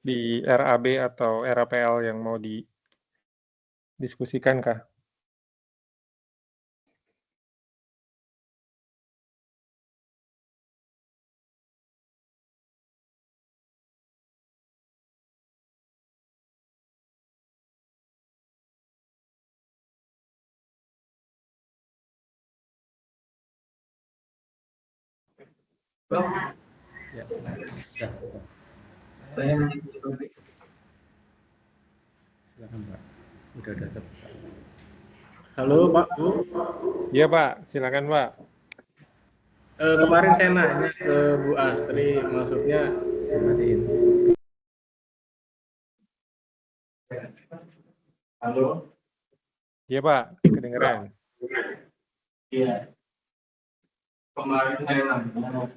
di RAB atau RAPL yang mau didiskusikan kah? Ya, silakan Pak. Udah terbuka. Halo Pak, Bu. Iya Pak, silakan Pak. Kemarin saya nanya ke Bu Astri, maksudnya sematiin. Halo. Iya Pak, kedengeran. Iya. Kemarin saya nanya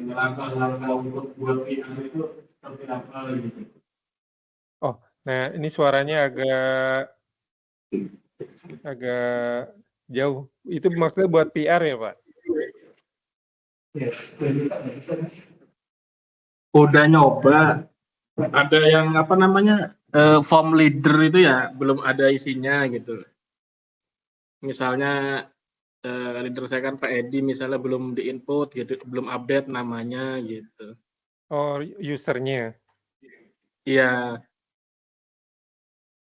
langkah-langkah untuk buat PR itu seperti apa gitu. Oh, nah ini suaranya agak jauh. Itu maksudnya buat PR ya Pak? Udah nyoba, ada yang apa namanya form leader itu ya belum ada isinya gitu. Misalnya leader saya kan Pak Edi, misalnya belum di-input gitu, belum update namanya gitu. Oh, usernya. Iya.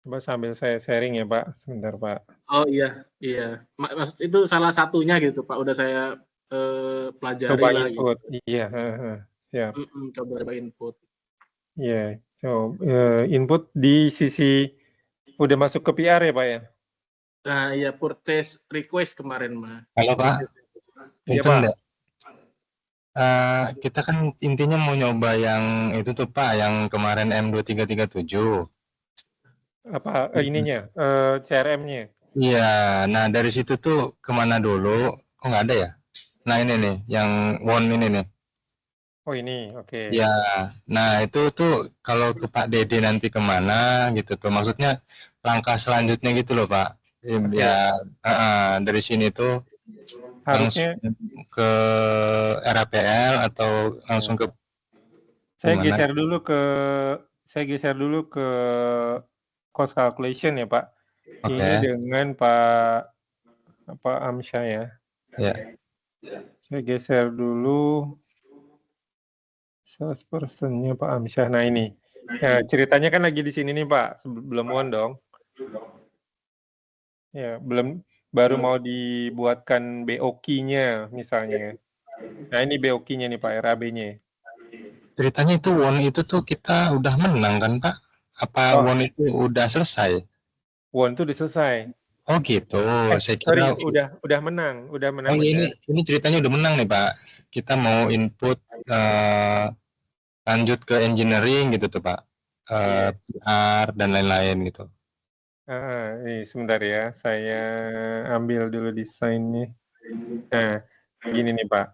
Coba sambil saya sharing ya Pak, sebentar Pak. Oh iya, iya. Maksud itu salah satunya gitu Pak. Udah saya pelajari Coba lah gitu. input, iya, siap. Coba input. Iya, input di sisi udah masuk ke PR ya Pak ya? Nah iya, purchase request kemarin mah. Halo Pak, Iya Punten Pak. enggak? Kita kan intinya mau nyoba yang itu tuh Pak, yang kemarin M2337. Apa ininya, CRM-nya? Iya, nah dari situ tuh kemana dulu? Kok nggak ada ya? Nah ini nih, yang one ini nih. Oh ini, oke. Ya, nah itu tuh kalau ke Pak Dede nanti kemana gitu tuh. Maksudnya langkah selanjutnya gitu loh Pak. Oke. Ya, dari sini tuh langsung Harusnya ke RAPL atau langsung ke saya gimana? geser dulu ke cost calculation ya Pak. Ini Oke, dengan Pak Amsyah ya. ya. Saya geser dulu salesperson-nya Pak Amsyah. Nah ini, ya, ceritanya kan lagi di sini nih Pak, belum on dong. Ya, baru mau dibuatkan BOQ-nya misalnya. Nah ini BOQ-nya nih Pak, RAB-nya. Ceritanya itu won itu tuh kita udah menang kan Pak? Apa Oh, won itu udah selesai? won itu udah selesai. Oh gitu, saya Sorry, kira. udah menang Oh iya, bener. ini ceritanya udah menang nih Pak. Kita mau input lanjut ke engineering gitu tuh Pak, Iya. PR dan lain-lain gitu. Ini sebentar ya, saya ambil dulu desainnya. Nah, gini nih Pak,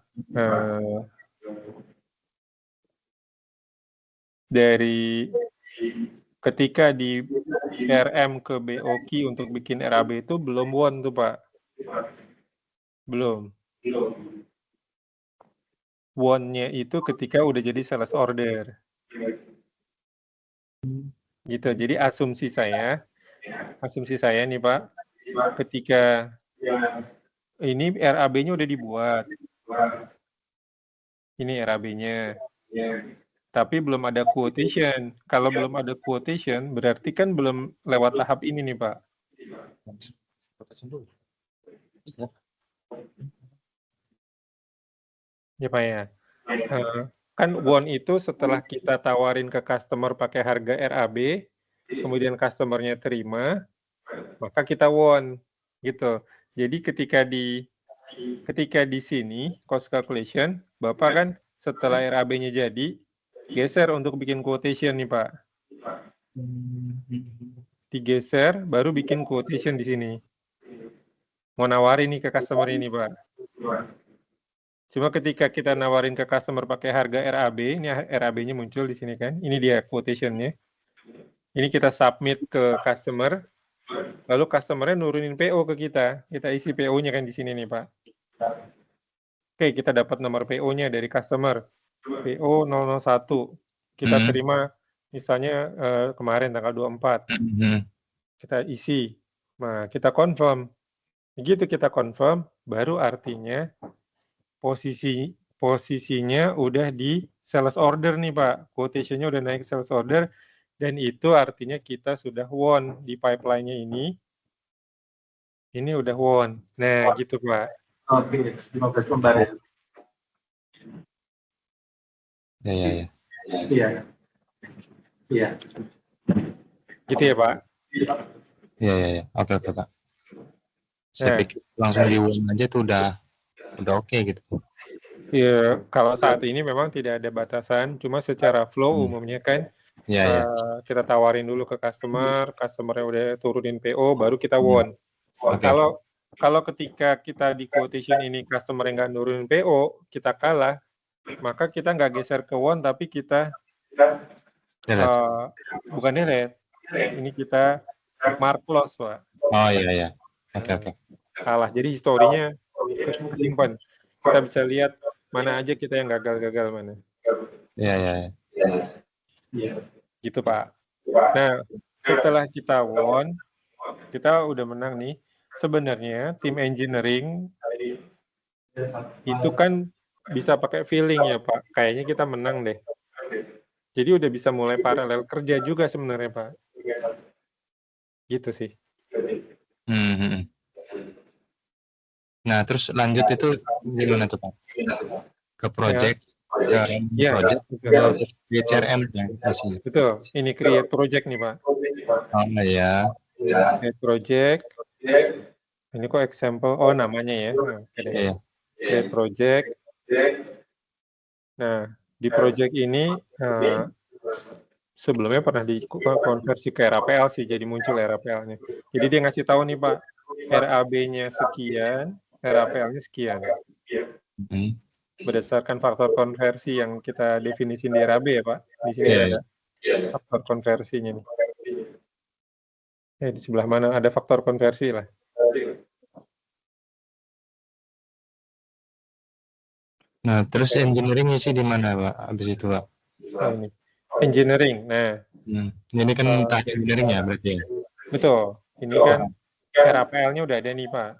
dari ketika di CRM ke BOQ untuk bikin RAB itu belum won tuh Pak, belum. Won-nya itu ketika udah jadi sales order. Gitu, jadi asumsi saya nih Pak, ketika ini RAB-nya udah dibuat, ini RAB-nya, tapi belum ada quotation. Kalau belum ada quotation, berarti kan belum lewat tahap ini nih Pak. Ya Pak ya. Kan won itu setelah kita tawarin ke customer pakai harga RAB, kemudian customer-nya terima, maka kita won gitu. Jadi ketika di sini cost calculation, Bapak kan setelah RAB-nya jadi geser untuk bikin quotation nih Pak. Digeser baru bikin quotation di sini. Mau nawarin nih ke customer ini Pak. Cuma ketika kita nawarin ke customer pakai harga RAB, ini RAB-nya muncul di sini kan. Ini dia quotation-nya. Ini kita submit ke customer, lalu customer-nya nurunin PO ke kita. Kita isi PO-nya kan di sini nih Pak. Oke, kita dapat nomor PO-nya dari customer. PO 001. kita terima misalnya kemarin tanggal 24 kita isi, nah kita confirm, begitu kita confirm baru artinya posisinya udah di sales order nih Pak, quotation-nya udah naik sales order dan itu artinya kita sudah won di pipeline-nya ini udah won. Nah gitu Pak. Oke, 15 lembar ya. Ya. Iya. Gitu ya Pak. Ya. Oke Pak. Saya Nah, pikir langsung di won aja tuh udah oke gitu. ya kalau saat ini memang tidak ada batasan, cuma secara flow umumnya kan kita tawarin dulu ke customer-nya udah turunin PO, baru kita won. Kalau ketika kita di quotation ini customer yang nggak nurunin PO, kita kalah, maka kita nggak geser ke won, tapi kita bukan delete, ini kita mark loss Pak. Oh iya. Oke. Kalah, jadi historinya kesimpan. Kita bisa lihat mana aja kita yang gagal mana. Iya. Gitu Pak. Nah, setelah kita won, kita udah menang nih. Sebenarnya tim engineering itu kan bisa pakai feeling ya Pak. Kayaknya kita menang deh. Jadi udah bisa mulai paralel kerja juga sebenarnya Pak. Gitu sih. Nah, terus lanjut itu gimana tuh Pak? Ke project, ke CRM ya hasilnya. Betul. Ini create project nih Pak. Oh iya. Create project. Ini kok example? Oh namanya ya. Create project. Nah di project ini sebelumnya pernah dikonversi ke RAPL sih, jadi muncul RAPL-nya. Jadi dia ngasih tahu nih Pak, RAB-nya sekian, RAPL-nya sekian. Berdasarkan faktor konversi yang kita definisi di RAB ya Pak. Di sini ada faktor konversinya nih. Di sebelah mana ada faktor konversi lah. Nah, terus engineering isi di mana Pak? Habis itu Pak? Oh ini engineering. Nah, ini kan tahap engineering ya berarti ya? Betul. Ini kan RAPL-nya udah ada nih Pak.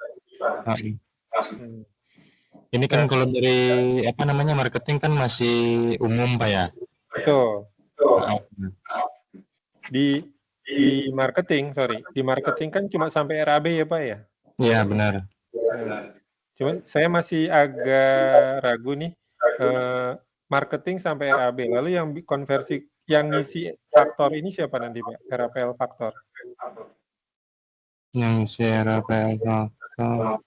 Ini kan kalau dari marketing kan masih umum Pak ya? Betul. Di marketing kan cuma sampai RAB ya Pak ya? Iya benar. Cuman saya masih agak ragu nih, marketing sampai RAB. Lalu yang konversi, yang ngisi faktor ini siapa nanti Pak? RAPL faktor. Yang ngisi RAPL faktor.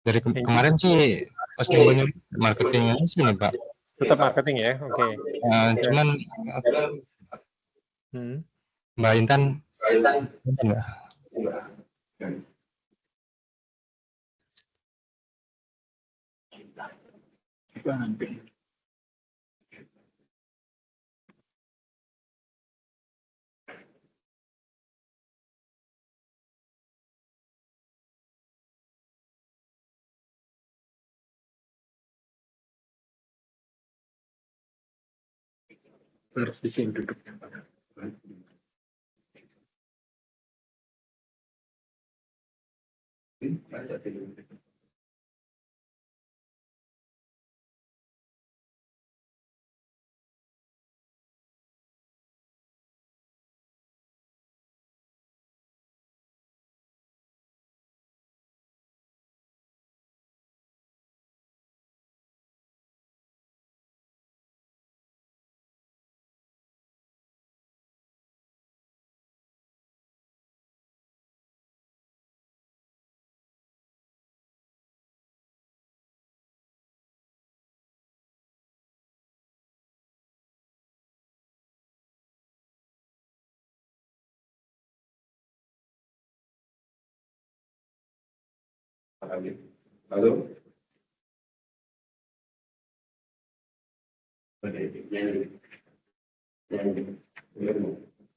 Dari kemarin sih pas nyoba marketingnya sih nih Pak. Tetap marketing ya, oke. Cuman Mbak Intan enggak? Harus di sini duduknya Pak.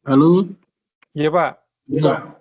Halo. Iya Pak. Iya.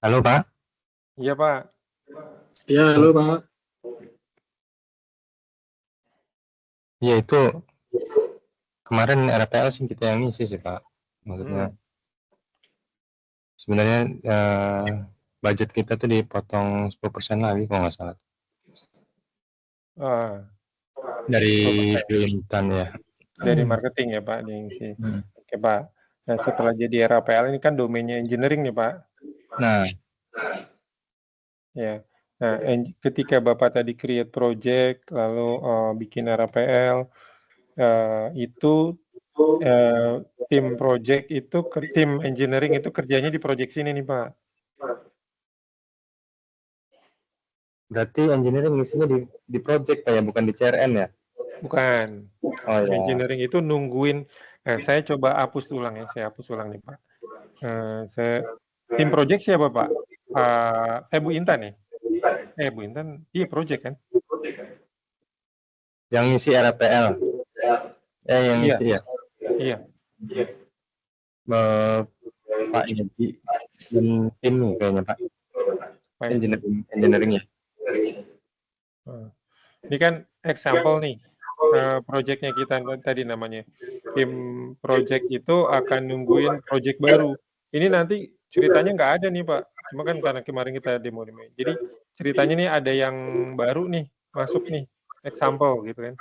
Halo Pak, Iya Pak. Ya, halo Pak. ya itu kemarin RPL sih kita yang ngisi sih Pak. Maksudnya Hmm. sebenarnya budget kita tuh dipotong 10% lagi kalau nggak salah. Ah, Dari oh, Bintan ya. dari marketing ya Pak diisi. Hmm. Oke Pak. Nah setelah jadi RAPL ini kan domainnya engineering nih Pak. Nah, Ya. Nah, ketika Bapak tadi create project, lalu bikin RAPL, itu tim project itu, tim engineering itu kerjanya di project sini nih Pak. berarti engineering ngisinya di project Pak ya, bukan di CRM ya? Bukan. Oh ya. Engineering itu nungguin. Saya coba hapus ulang ya, saya hapus ulang nih Pak. Tim project siapa Pak? Bu Intan ya? Bu Intan, iya project kan? Yang ngisi RPL. Yang Iya, ngisi ya. iya. Pak Yedi dan tim nih kayaknya Pak. Pak Edi. Engineering ya. Ini kan example nih, projectnya kita tadi namanya. Tim project itu akan nungguin project baru. Ini nanti ceritanya nggak ada nih Pak. Cuma kan karena kemarin kita demo. Jadi ceritanya nih ada yang baru nih, masuk nih, example gitu kan.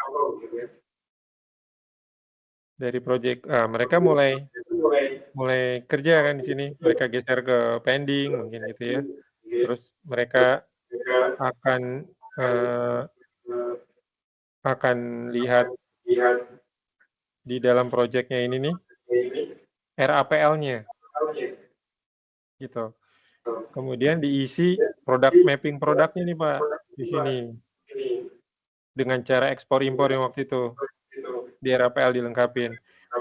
Dari project, mereka mulai kerja kan di sini. Mereka geser ke pending mungkin gitu ya. Terus mereka akan lihat di dalam projectnya ini nih RAPL-nya gitu. Kemudian diisi produk mapping produknya nih Pak di sini dengan cara ekspor impor yang waktu itu di RAPL dilengkapin.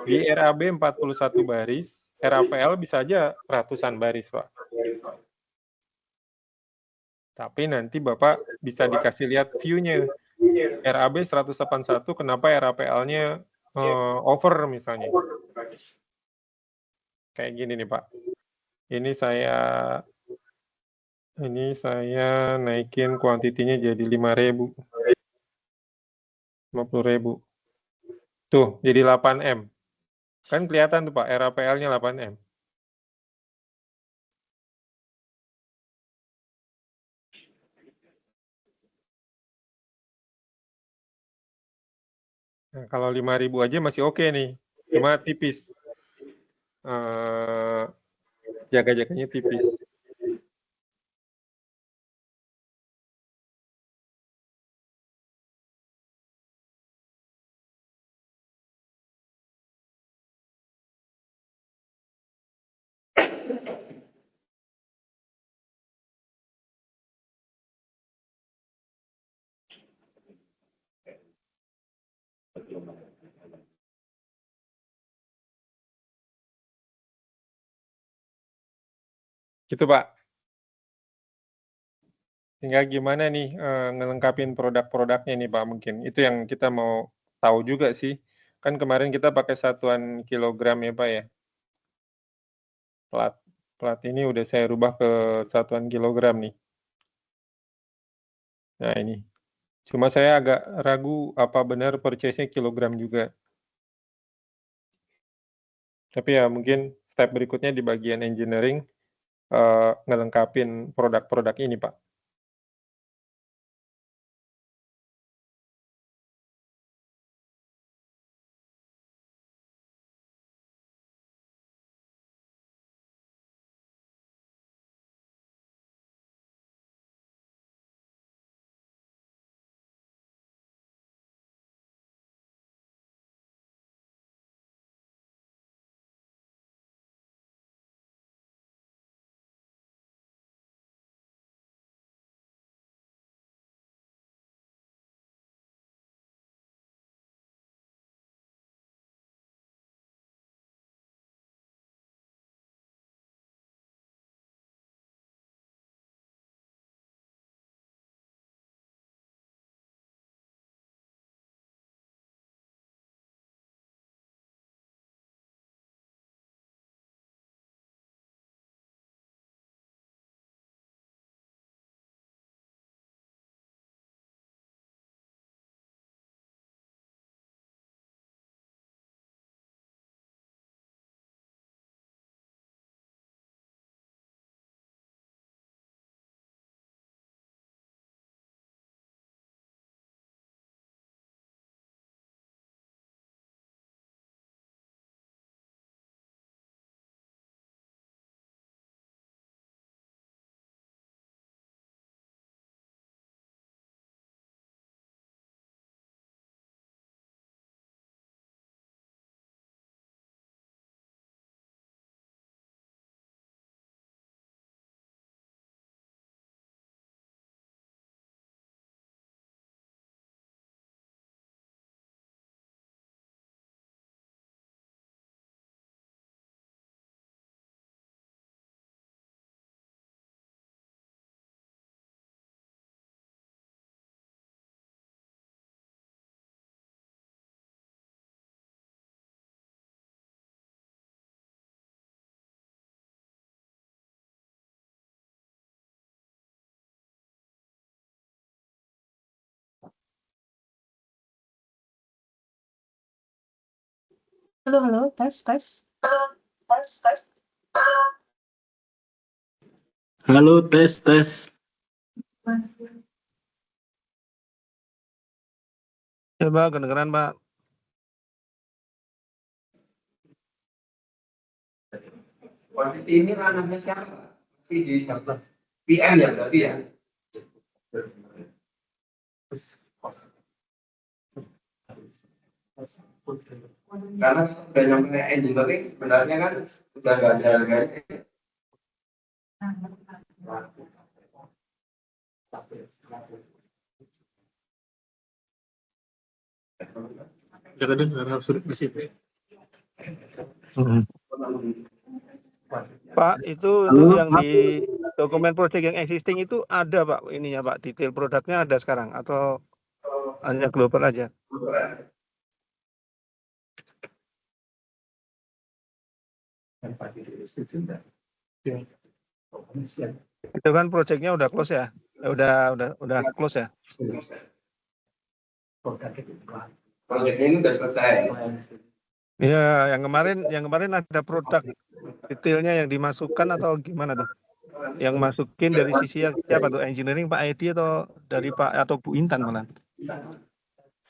Di RAB 41 baris, RAPL bisa aja ratusan baris Pak. Tapi nanti Bapak bisa dikasih lihat view-nya. RAB 181 kenapa RAPL-nya over misalnya. Kayak gini nih Pak. Ini saya naikin kuantitinya jadi 5.000. 50.000. Tuh, jadi 8M. Kan kelihatan tuh Pak, RAPL-nya 8M. Nah, kalau 5.000 aja masih oke nih. Cuma tipis. Jaga-jaganya tipis. Gitu Pak. Tinggal gimana nih ngelengkapin produk-produknya nih Pak mungkin. Itu yang kita mau tahu juga sih. Kan kemarin kita pakai satuan kilogram ya Pak ya. Plat ini udah saya rubah ke satuan kilogram nih. Nah ini. Cuma saya agak ragu apa benar purchase-nya kilogram juga. Tapi ya mungkin step berikutnya di bagian engineering ngelengkapin produk-produk ini Pak. Halo, tes. Halo, tes. Ya, Pak, kedengeran, Pak. Posisi ini ranahnya siapa? Di PM ya berarti ya? Karena sudah nyampe engineering sebenarnya kan sudah nggak ada harganya. Ya kedengar harus duduk di situ. Pak, itu yang di dokumen project yang existing itu ada, Pak, ininya, Pak, detail produknya ada sekarang atau hanya global aja? Itu kan projectnya udah close ya? Udah close ya? Proyeknya ini sudah selesai. Ya, yang kemarin ada produk detailnya yang dimasukkan atau gimana tuh? Yang masukin dari sisi siapa tuh? Engineering Pak Edi atau dari Pak atau Bu Intan malah?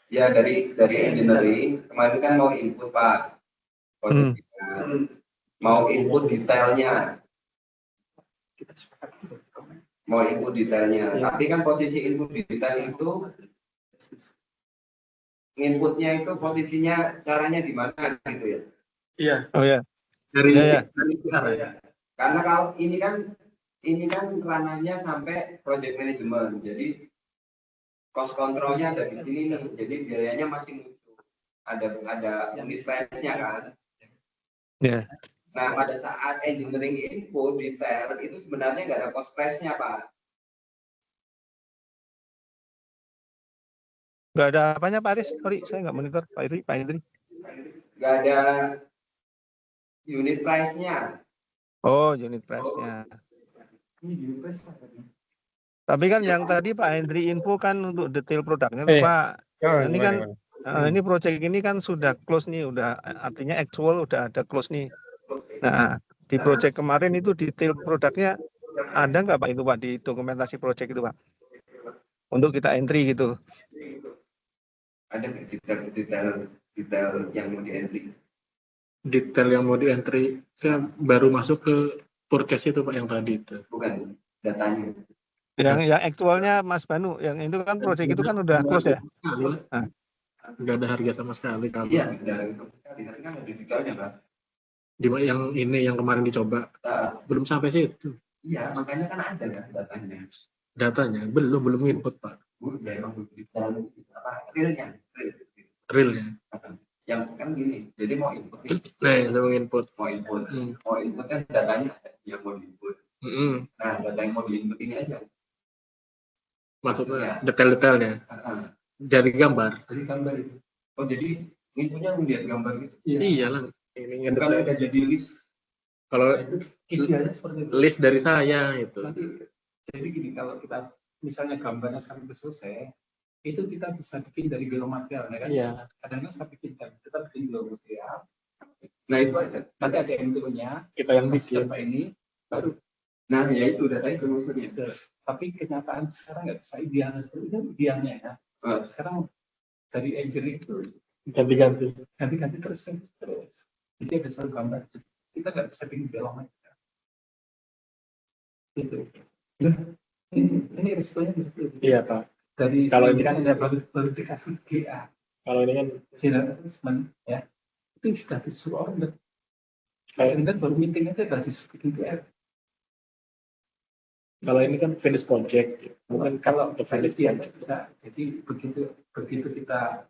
Ya dari engineering kemarin kan mau input Pak. Mau input detailnya. Tapi kan posisi input detail itu inputnya itu posisinya caranya di mana gitu ya? Iya. Oh ya. Dari PR ya. Karena kalau ini kan ranahnya sampai project management. Jadi cost controlnya ada di sini nih. Jadi biayanya masih muncul. Ada unit price-nya kan. Ya. Nah, pada saat engineering input detail itu sebenarnya nggak ada cost price-nya, Pak. Nggak ada apanya Pak Aris? Sorry, saya nggak monitor Pak Idri. Nggak ada unit price-nya. Oh, unit price-nya. Tapi kan yang tadi Pak Hendri info kan untuk detail produknya tuh Pak. Ini kan ini project ini kan sudah close nih, udah artinya actual udah ada close nih. Nah, di project kemarin itu detail produknya ada nggak Pak itu Pak di dokumentasi project itu Pak? Untuk kita entry gitu. Ada detail yang mau di entry. Detail yang mau di entry, saya baru masuk ke purchase itu Pak yang tadi itu. Bukan datanya. Yang aktualnya Mas Banu, yang itu kan project itu kan udah close ya? Nah. Nggak ada harga sama sekali. Iya, tapi kan ada detailnya Pak. Yang ini yang kemarin dicoba belum sampai situ. Iya, makanya kan ada kan datanya. Datanya belum input Pak. Ya emang detail apa Realnya. Yang kan gini, jadi mau input. Mau input. Mau input kan datanya ada yang mau diinput. Nah, data yang mau diinput ini aja. Maksudnya detail-detailnya dari gambar. Dari gambar itu. Oh jadi inputnya melihat gambar gitu? Iyalah. Ini bukan udah jadi list. Kalau idealnya seperti itu. List dari saya itu. Jadi gini, kalau kita misalnya gambarnya sampai selesai, itu kita bisa bikin dari bill of material, ya kan? Iya. Kadang-kadang saya bikin, kita bikin bill of material. Nah itu ada. Nanti ada MTO-nya. Kita yang bikin. Siapa ini baru. Nah ya itu data itu maksudnya. Tapi kenyataan sekarang nggak bisa idealnya seperti itu, idealnya ya. Sekarang dari engineering itu ganti-ganti terus. Jadi ada satu gambar. Kita nggak bisa bikin bill of material. Gitu. Ini risikonya di situ. Iya Pak. Dari kalau ini kan ada verifikasi GA. Kalau ini kan general assessment ya itu sudah disuruh order. Kayak ini baru meeting aja sudah disuruh PR. Kalau ini kan finish project, bukan kalau finish dia project. bisa. Jadi begitu kita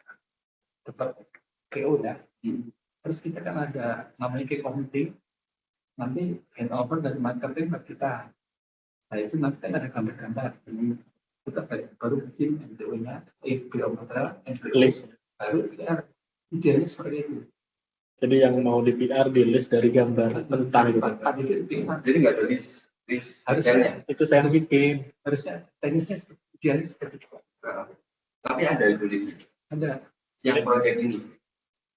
dapat PO ya, terus kita kan ada namanya ke committee, nanti handover dari marketing ke kita. Nah itu nanti kan ada gambar-gambar. Kita baru bikin MTO-nya, PO material, List. baru PR. Idealnya seperti itu. Jadi yang mau di PR di list dari gambar mentah gitu. Jadi nggak ada list Harusnya itu saya bikin. Harusnya teknisnya idealnya seperti itu. Tapi ada itu listnya. Ada. Yang project ini.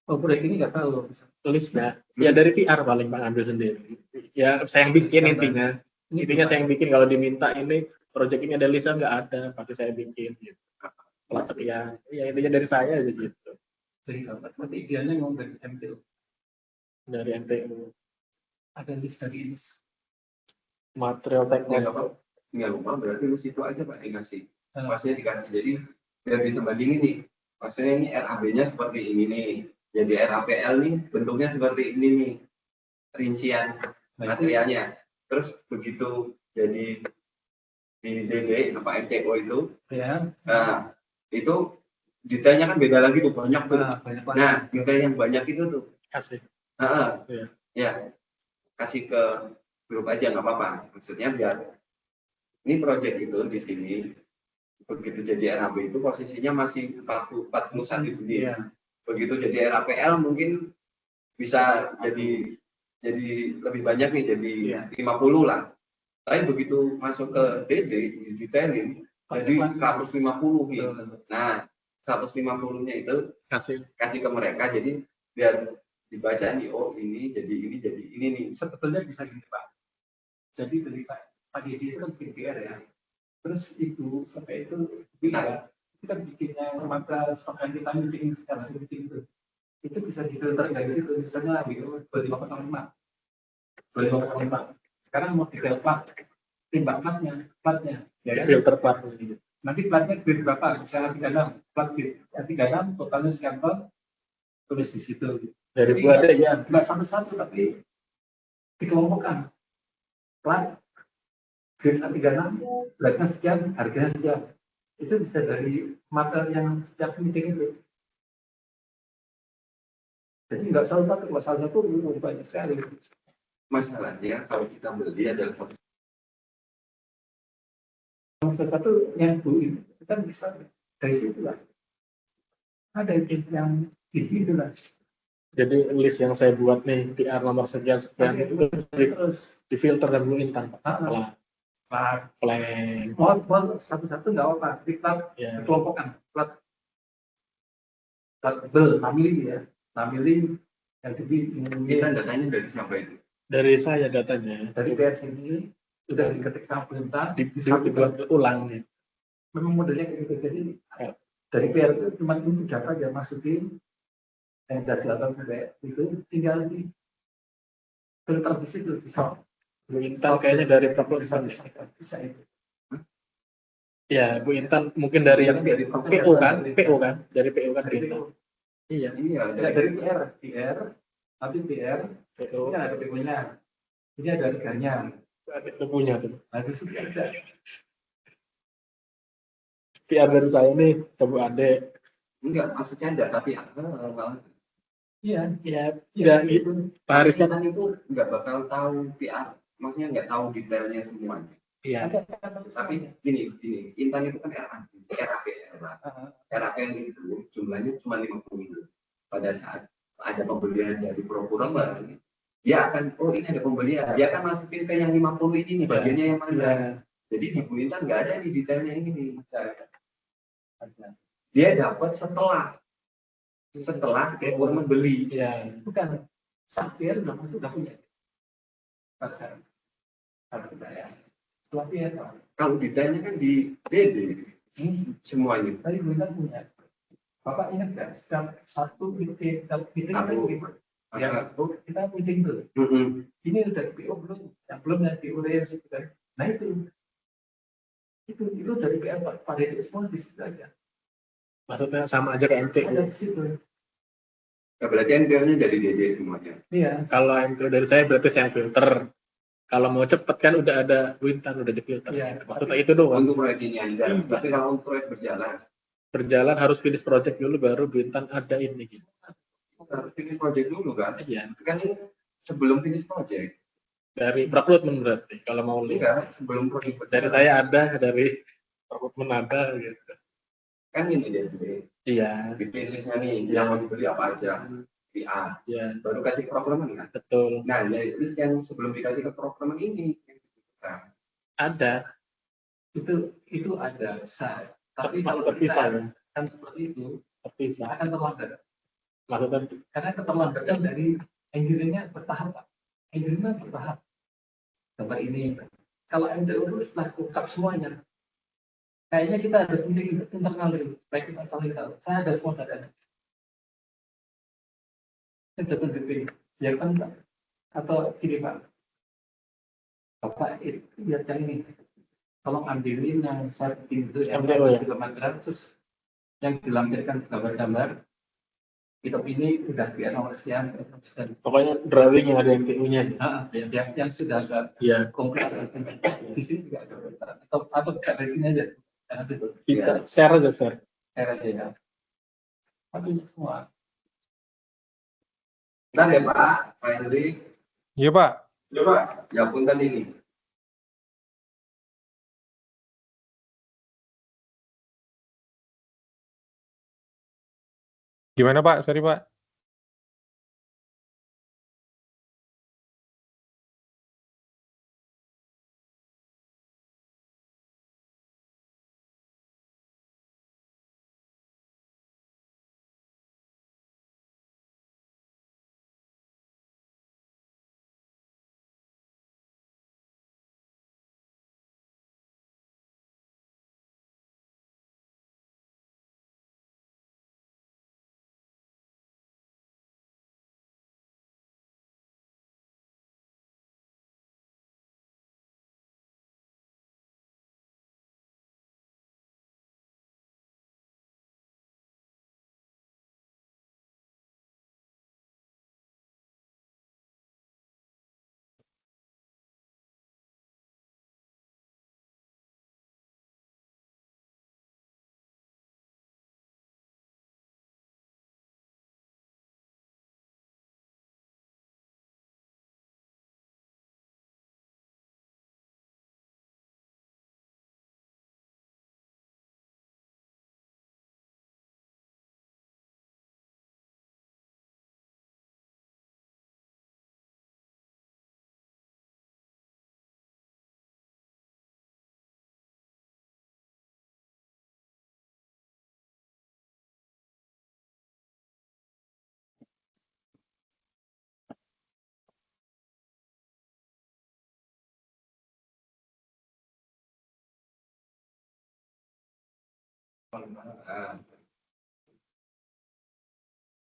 Oh, proyek ini nggak tahu. listnya ya dari PR paling Pak ambil sendiri. Ya saya yang bikin intinya. Intinya saya yang bikin, kalau diminta ini project ini ada listnya, nggak ada, pasti saya bikin gitu. Pelacak ya intinya dari saya aja gitu. Dari kapan? Tapi idealnya memang dari MTU. Dari MTU. Ada list dari list. Material teknis. Nggak lupa berarti lu situ aja Pak dikasih. Pasnya dikasih, jadi biar bisa bandingin nih. Maksudnya ini RAB-nya seperti ini nih. Jadi RAPL nih bentuknya seperti ini nih. Rincian materialnya. Terus begitu jadi di DD apa MTO itu, Ya. nah itu detailnya kan beda lagi tuh, banyak tuh. Banyak Nah, detail yang banyak itu tuh Kasih. Iya. Ya, kasih ke grup aja nggak apa-apa. Maksudnya biar ini project itu di sini begitu jadi RAB itu posisinya masih 41 unit. Iya. Begitu jadi RAPL mungkin bisa jadi lebih banyak nih, jadi 50 lah. Tapi begitu masuk ke DD didetailin jadi 150 nih. Nah, 150-nya itu kasih ke mereka, jadi biar dibaca nih, oh ini jadi ini nih. Sebetulnya bisa gini Pak. Jadi dari Pak Didi itu kan bikin PR ya. Terus itu sampai itu kita bikinnya maka stok yang kita bikin sekarang bikin itu bisa difilter dari situ, misalnya gitu 2505. Sekarang mau detail plat, timbang platnya ya kan? Filter plat. Nanti platnya grade berapa? Misalnya 36, plat grade 36, totalnya sekian ton, tulis di situ. Dari buat ya nggak satu-satu, tapi dikelompokkan. Plat grade 36, platnya sekian, harganya sekian. Itu bisa dari material yang setiap meeting itu. Jadi nggak salah satu, kalau salah satu banyak sekali. Masalahnya kalau kita beli adalah satu yang Bu ini kita bisa dari situ lah. Ada yang di situ lah. Jadi list yang saya buat nih PR nomor sekian itu terus difilter dan Bu Intan. Plat, plan. Mau satu-satu nggak apa-apa. Jadi plat dikelompokkan. Plat bel, namili ya. Namili yang kita datanya dari siapa itu? Dari saya datanya. Dari PR sini sudah diketik sama perintah, dibuat ulang nih. Memang modelnya kayak gitu. Jadi dari PR itu cuma untuk data dia masukin yang dari data itu tinggal di filter di situ bisa. Bu Intan kayaknya dari Provinsi bisa itu. Ya, Bu Intan mungkin dari yang PO kan, dari PO kan gitu. Iya. Dari PR, nanti PR, PO ini ada PO-nya, ini ada harganya, ada PO-nya tuh. Nah itu sudah ada. PR dari saya nih, coba Ade. Enggak, maksudnya enggak, tapi Iya, enggak gitu. Pak Haris kan itu enggak bakal tahu PR, maksudnya enggak tahu detailnya semuanya. Iya. Tapi gini, Intan itu kan RAPL itu jumlahnya cuma 50. Pada saat ada pembelian dari prokurer, dia akan, oh ini ada pembelian, dia akan masukin ke yang 50 ini nih, bagiannya yang mana. Jadi di Bu Intan nggak ada di detailnya ini nih. Dia dapat setelah PO membeli. Iya. Bukan, PR udah punya. Pasar. Setelah PR. Kalau detailnya kan di DD semuanya. Tadi Bu Intan punya. Bapak ingat nggak setiap satu meeting ya kita meeting tuh. Ini udah di PO belum? Yang belum yang diurus gitu kan. Nah itu dari PR Pak Dede semua di situ aja. Maksudnya sama aja kayak MT. Ada di situ. Ya, berarti MT-nya dari DD semuanya. Iya. Kalau MT dari saya berarti saya filter. Kalau mau cepet kan udah ada Bu Intan udah di filter. Iya. Maksudnya itu doang. Untuk proyek ini aja. Tapi kalau untuk proyek berjalan harus finish project dulu baru Bu Intan ada ini. Harus finish project dulu kan? Iya. Kan ini sebelum finish project. Dari recruitment berarti kalau mau lihat. Enggak, sebelum project berjalan. Dari saya ada, dari recruitment ada gitu. Kan ini dia. Iya. Bikin listnya nih, yang mau dibeli apa aja. PR. Iya. Baru kasih ke procurement kan? Betul. Nah, list yang sebelum dikasih ke procurement ini. Ada. Itu ada. Tapi kalau terpisah ya. kan seperti itu terpisah akan terlambat. Maksudnya Karena keterlambatan dari engineering-nya bertahap, Pak. Engineering-nya bertahap. Gambar ini. Kalau MTU itu sudah lengkap semuanya. Kayaknya kita harus internal dulu. Baik kita saling tahu. Saya ada semua datanya. Saya datang detail. Ya kan, Pak? Atau gini, Pak. Bapak, lihat yang ini. Tolong ambilin yang saya bikin itu. MTU ya? Terus yang dilampirkan gambar-gambar. Hidup ini udah di nomor sekian. Pokoknya drawing yang ada MTU-nya. Yang sudah agak komplit. Di sini juga ada. Atau dari sini aja. Bisa share aja, share. Share aja ya. Tapi ini semua. Bentar ya Pak Henry. Iya Pak. Ya punten ini. Gimana Pak? Sorry Pak.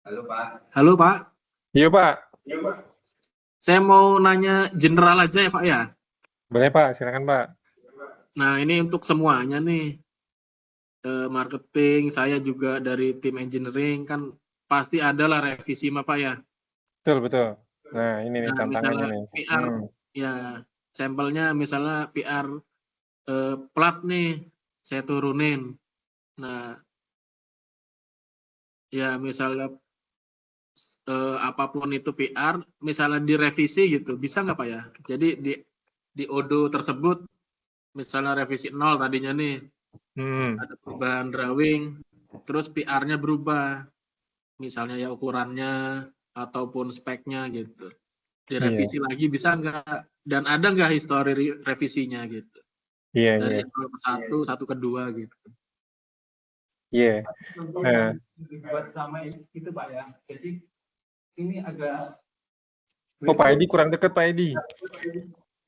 Halo Pak. Halo Pak. Iya Pak. Saya mau nanya general aja ya Pak ya. Boleh Pak, silakan Pak. Nah ini untuk semuanya nih. Marketing, saya juga dari tim engineering kan pasti ada lah revisi Pak ya. Betul. Nah ini nih tantangannya nih. PR ya sampelnya misalnya PR plat nih saya turunin. Nah ya misalnya apapun itu PR, misalnya direvisi gitu, bisa nggak Pak ya? Jadi di ODO tersebut, misalnya revisi 0 tadinya nih, ada perubahan drawing, terus PR-nya berubah, misalnya ya ukurannya ataupun speknya gitu. Direvisi lagi bisa nggak? Dan ada nggak histori revisinya gitu? Dari 0 ke 1, 1 ke 2 gitu. Iya. Buat sama itu Pak ya. Jadi ini agak Pak Edi kurang dekat Pak Edi.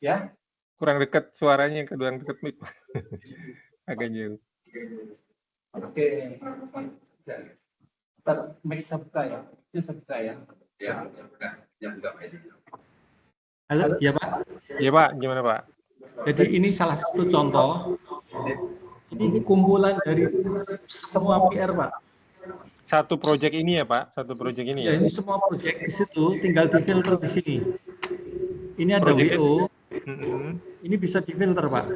Ya? Kurang dekat suaranya, kurang dekat mic. Agak jauh. Oke. Mic sebuka ya. Itu sebuka ya. Ya, buka Pak Edi. Halo, ya Pak. Iya Pak, gimana Pak? Jadi ini salah satu contoh. Ini kumpulan dari semua PR Pak. Satu proyek ini ya Pak? Satu proyek ini ya? Ini semua proyek di situ, tinggal difilter di sini. Ini ada project WO. Ini bisa difilter Pak.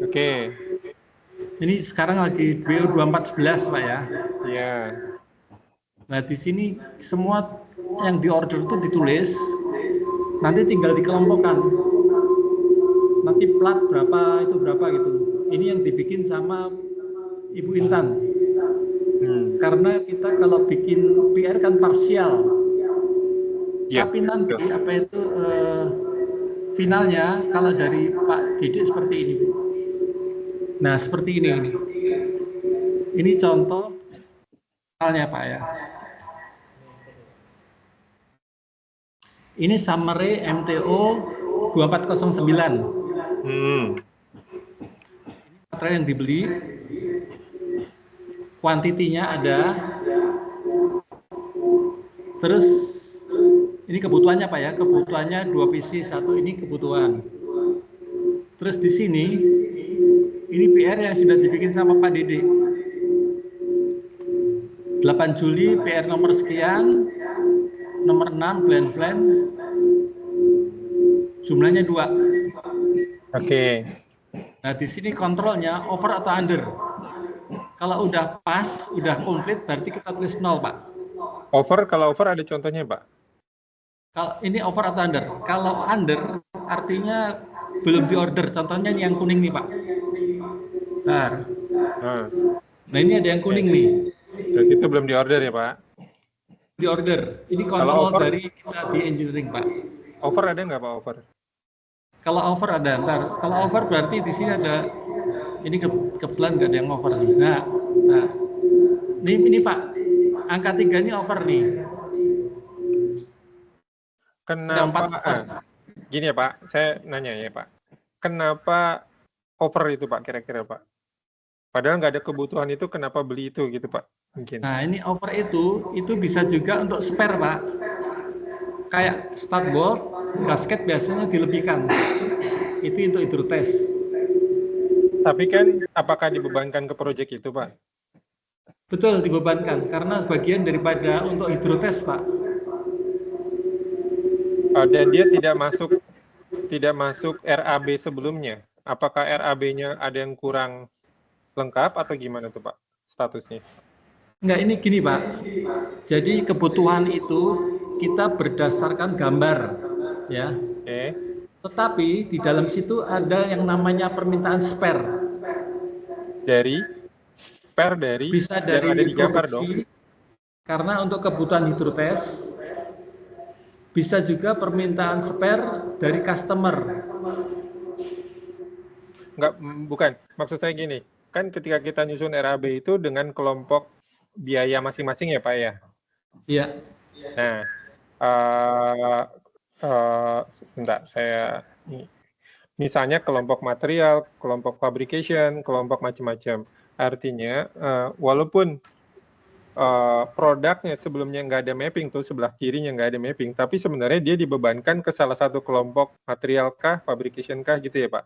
Oke. Ini sekarang lagi WO 2411 Pak ya. Iya. Nah di sini semua yang diorder itu ditulis, nanti tinggal dikelompokkan. Nanti plat berapa itu berapa gitu. Ini yang dibikin sama Ibu Intan. Karena kita kalau bikin PR kan parsial, tapi nanti apa itu finalnya kalau dari Pak Didik seperti ini. Nah seperti ini contoh finalnya Pak ya. Ini summary MTO 2409. Baterai yang dibeli, kuantitinya ada, terus ini kebutuhannya Pak ya, kebutuhannya 2 PC, 1 ini kebutuhan. Terus di sini, ini PR yang sudah dibikin sama Pak Dede. 8 Juli PR nomor sekian, nomor 6 plan, jumlahnya 2. Oke. Nah di sini kontrolnya over atau under. Kalau udah pas, udah komplit, berarti kita tulis 0 Pak. Kalau over ada contohnya Pak? Kalau ini over atau under? Kalau under artinya belum diorder. Contohnya ini yang kuning nih Pak. Bentar. Nah ini ada yang kuning nih. Berarti itu belum diorder ya Pak? Diorder. Ini kontrol over, dari kita di engineering Pak. Over ada nggak Pak over? Kalau over ada. Bentar. Kalau over berarti di sini ada. Ini kebetulan nggak ada yang over nih. Nah. Ini Pak. Angka 3 ini over nih. Kenapa? Gini ya Pak, saya nanya ya Pak. Kenapa over itu Pak kira-kira Pak? Padahal nggak ada kebutuhan itu, kenapa beli itu gitu Pak? Mungkin. Nah ini over itu bisa juga untuk spare Pak. Kayak startboard, gasket biasanya dilebihkan. Itu untuk hidrotes. Tapi kan apakah dibebankan ke proyek itu Pak? Betul dibebankan karena bagian daripada untuk hidrotes Pak. Dan dia tidak masuk RAB sebelumnya. Apakah RAB-nya ada yang kurang lengkap atau gimana tuh Pak statusnya? Enggak, ini gini Pak. Jadi kebutuhan itu kita berdasarkan gambar, ya. Tetapi di dalam situ ada yang namanya permintaan spare. Bisa dari yang ada di gambar produksi, dong. karena untuk kebutuhan hidrotes. Bisa juga permintaan spare dari customer. Bukan. Maksud saya gini, kan ketika kita nyusun RAB itu dengan kelompok biaya masing-masing ya Pak ya? Iya. Nah, sebentar, misalnya kelompok material, kelompok fabrication, kelompok macam-macam. Artinya, walaupun produknya sebelumnya nggak ada mapping tuh, sebelah kirinya nggak ada mapping, tapi sebenarnya dia dibebankan ke salah satu kelompok material kah, fabrication kah gitu ya Pak?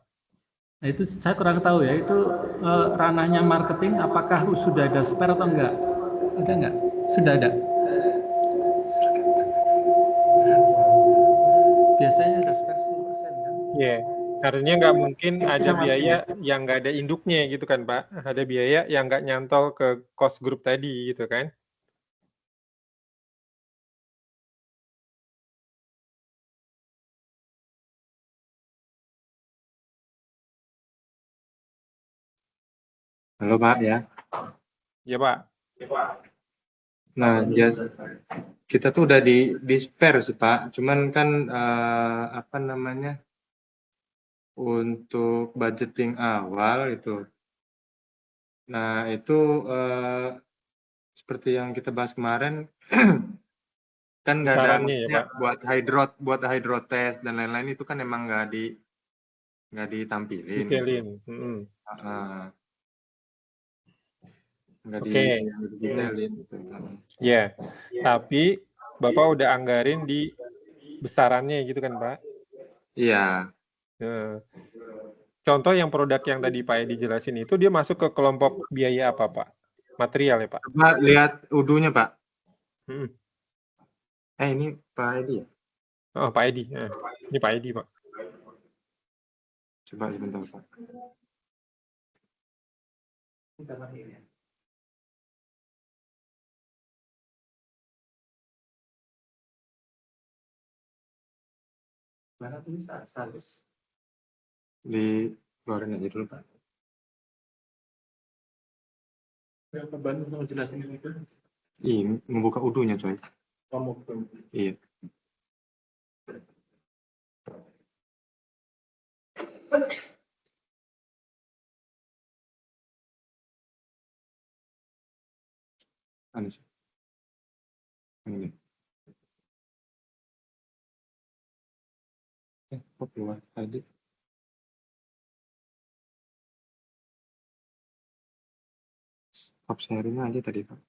Nah itu saya kurang tahu ya, itu ranahnya marketing, apakah sudah ada spare atau enggak? Ada enggak? Sudah ada. Biasanya ada spare 10% kan? Iya, artinya nggak mungkin ada biaya yang nggak ada induknya gitu kan Pak? Ada biaya yang nggak nyantol ke cost group tadi gitu kan? Halo Pak ya. Ya Pak. Nah, kita tuh udah di spare sih Pak. Cuman kan apa namanya, untuk budgeting awal itu. Nah itu seperti yang kita bahas kemarin, kan nggak ada ya, buat hydrotest dan lain-lain itu kan emang nggak ditampilin. Nggak didetailin gitu. Ya, tapi Bapak udah anggarin di besarannya gitu kan Pak? Iya. Contoh yang produk yang tadi Pak Edi jelasin itu dia masuk ke kelompok biaya apa Pak? Material ya Pak? Coba lihat UDU-nya Pak. Ini Pak Edi ya? Oh Pak Edi, ini Pak Edi Pak. Coba sebentar Pak. Mana tulis salus? Dikeluarin aja dulu Pak. Berapa Bandung mau jelasin itu? Ini membuka UDU-nya coy. Kamu Iya. Ini. Kok keluar tadi? Stop sharing aja tadi, Pak.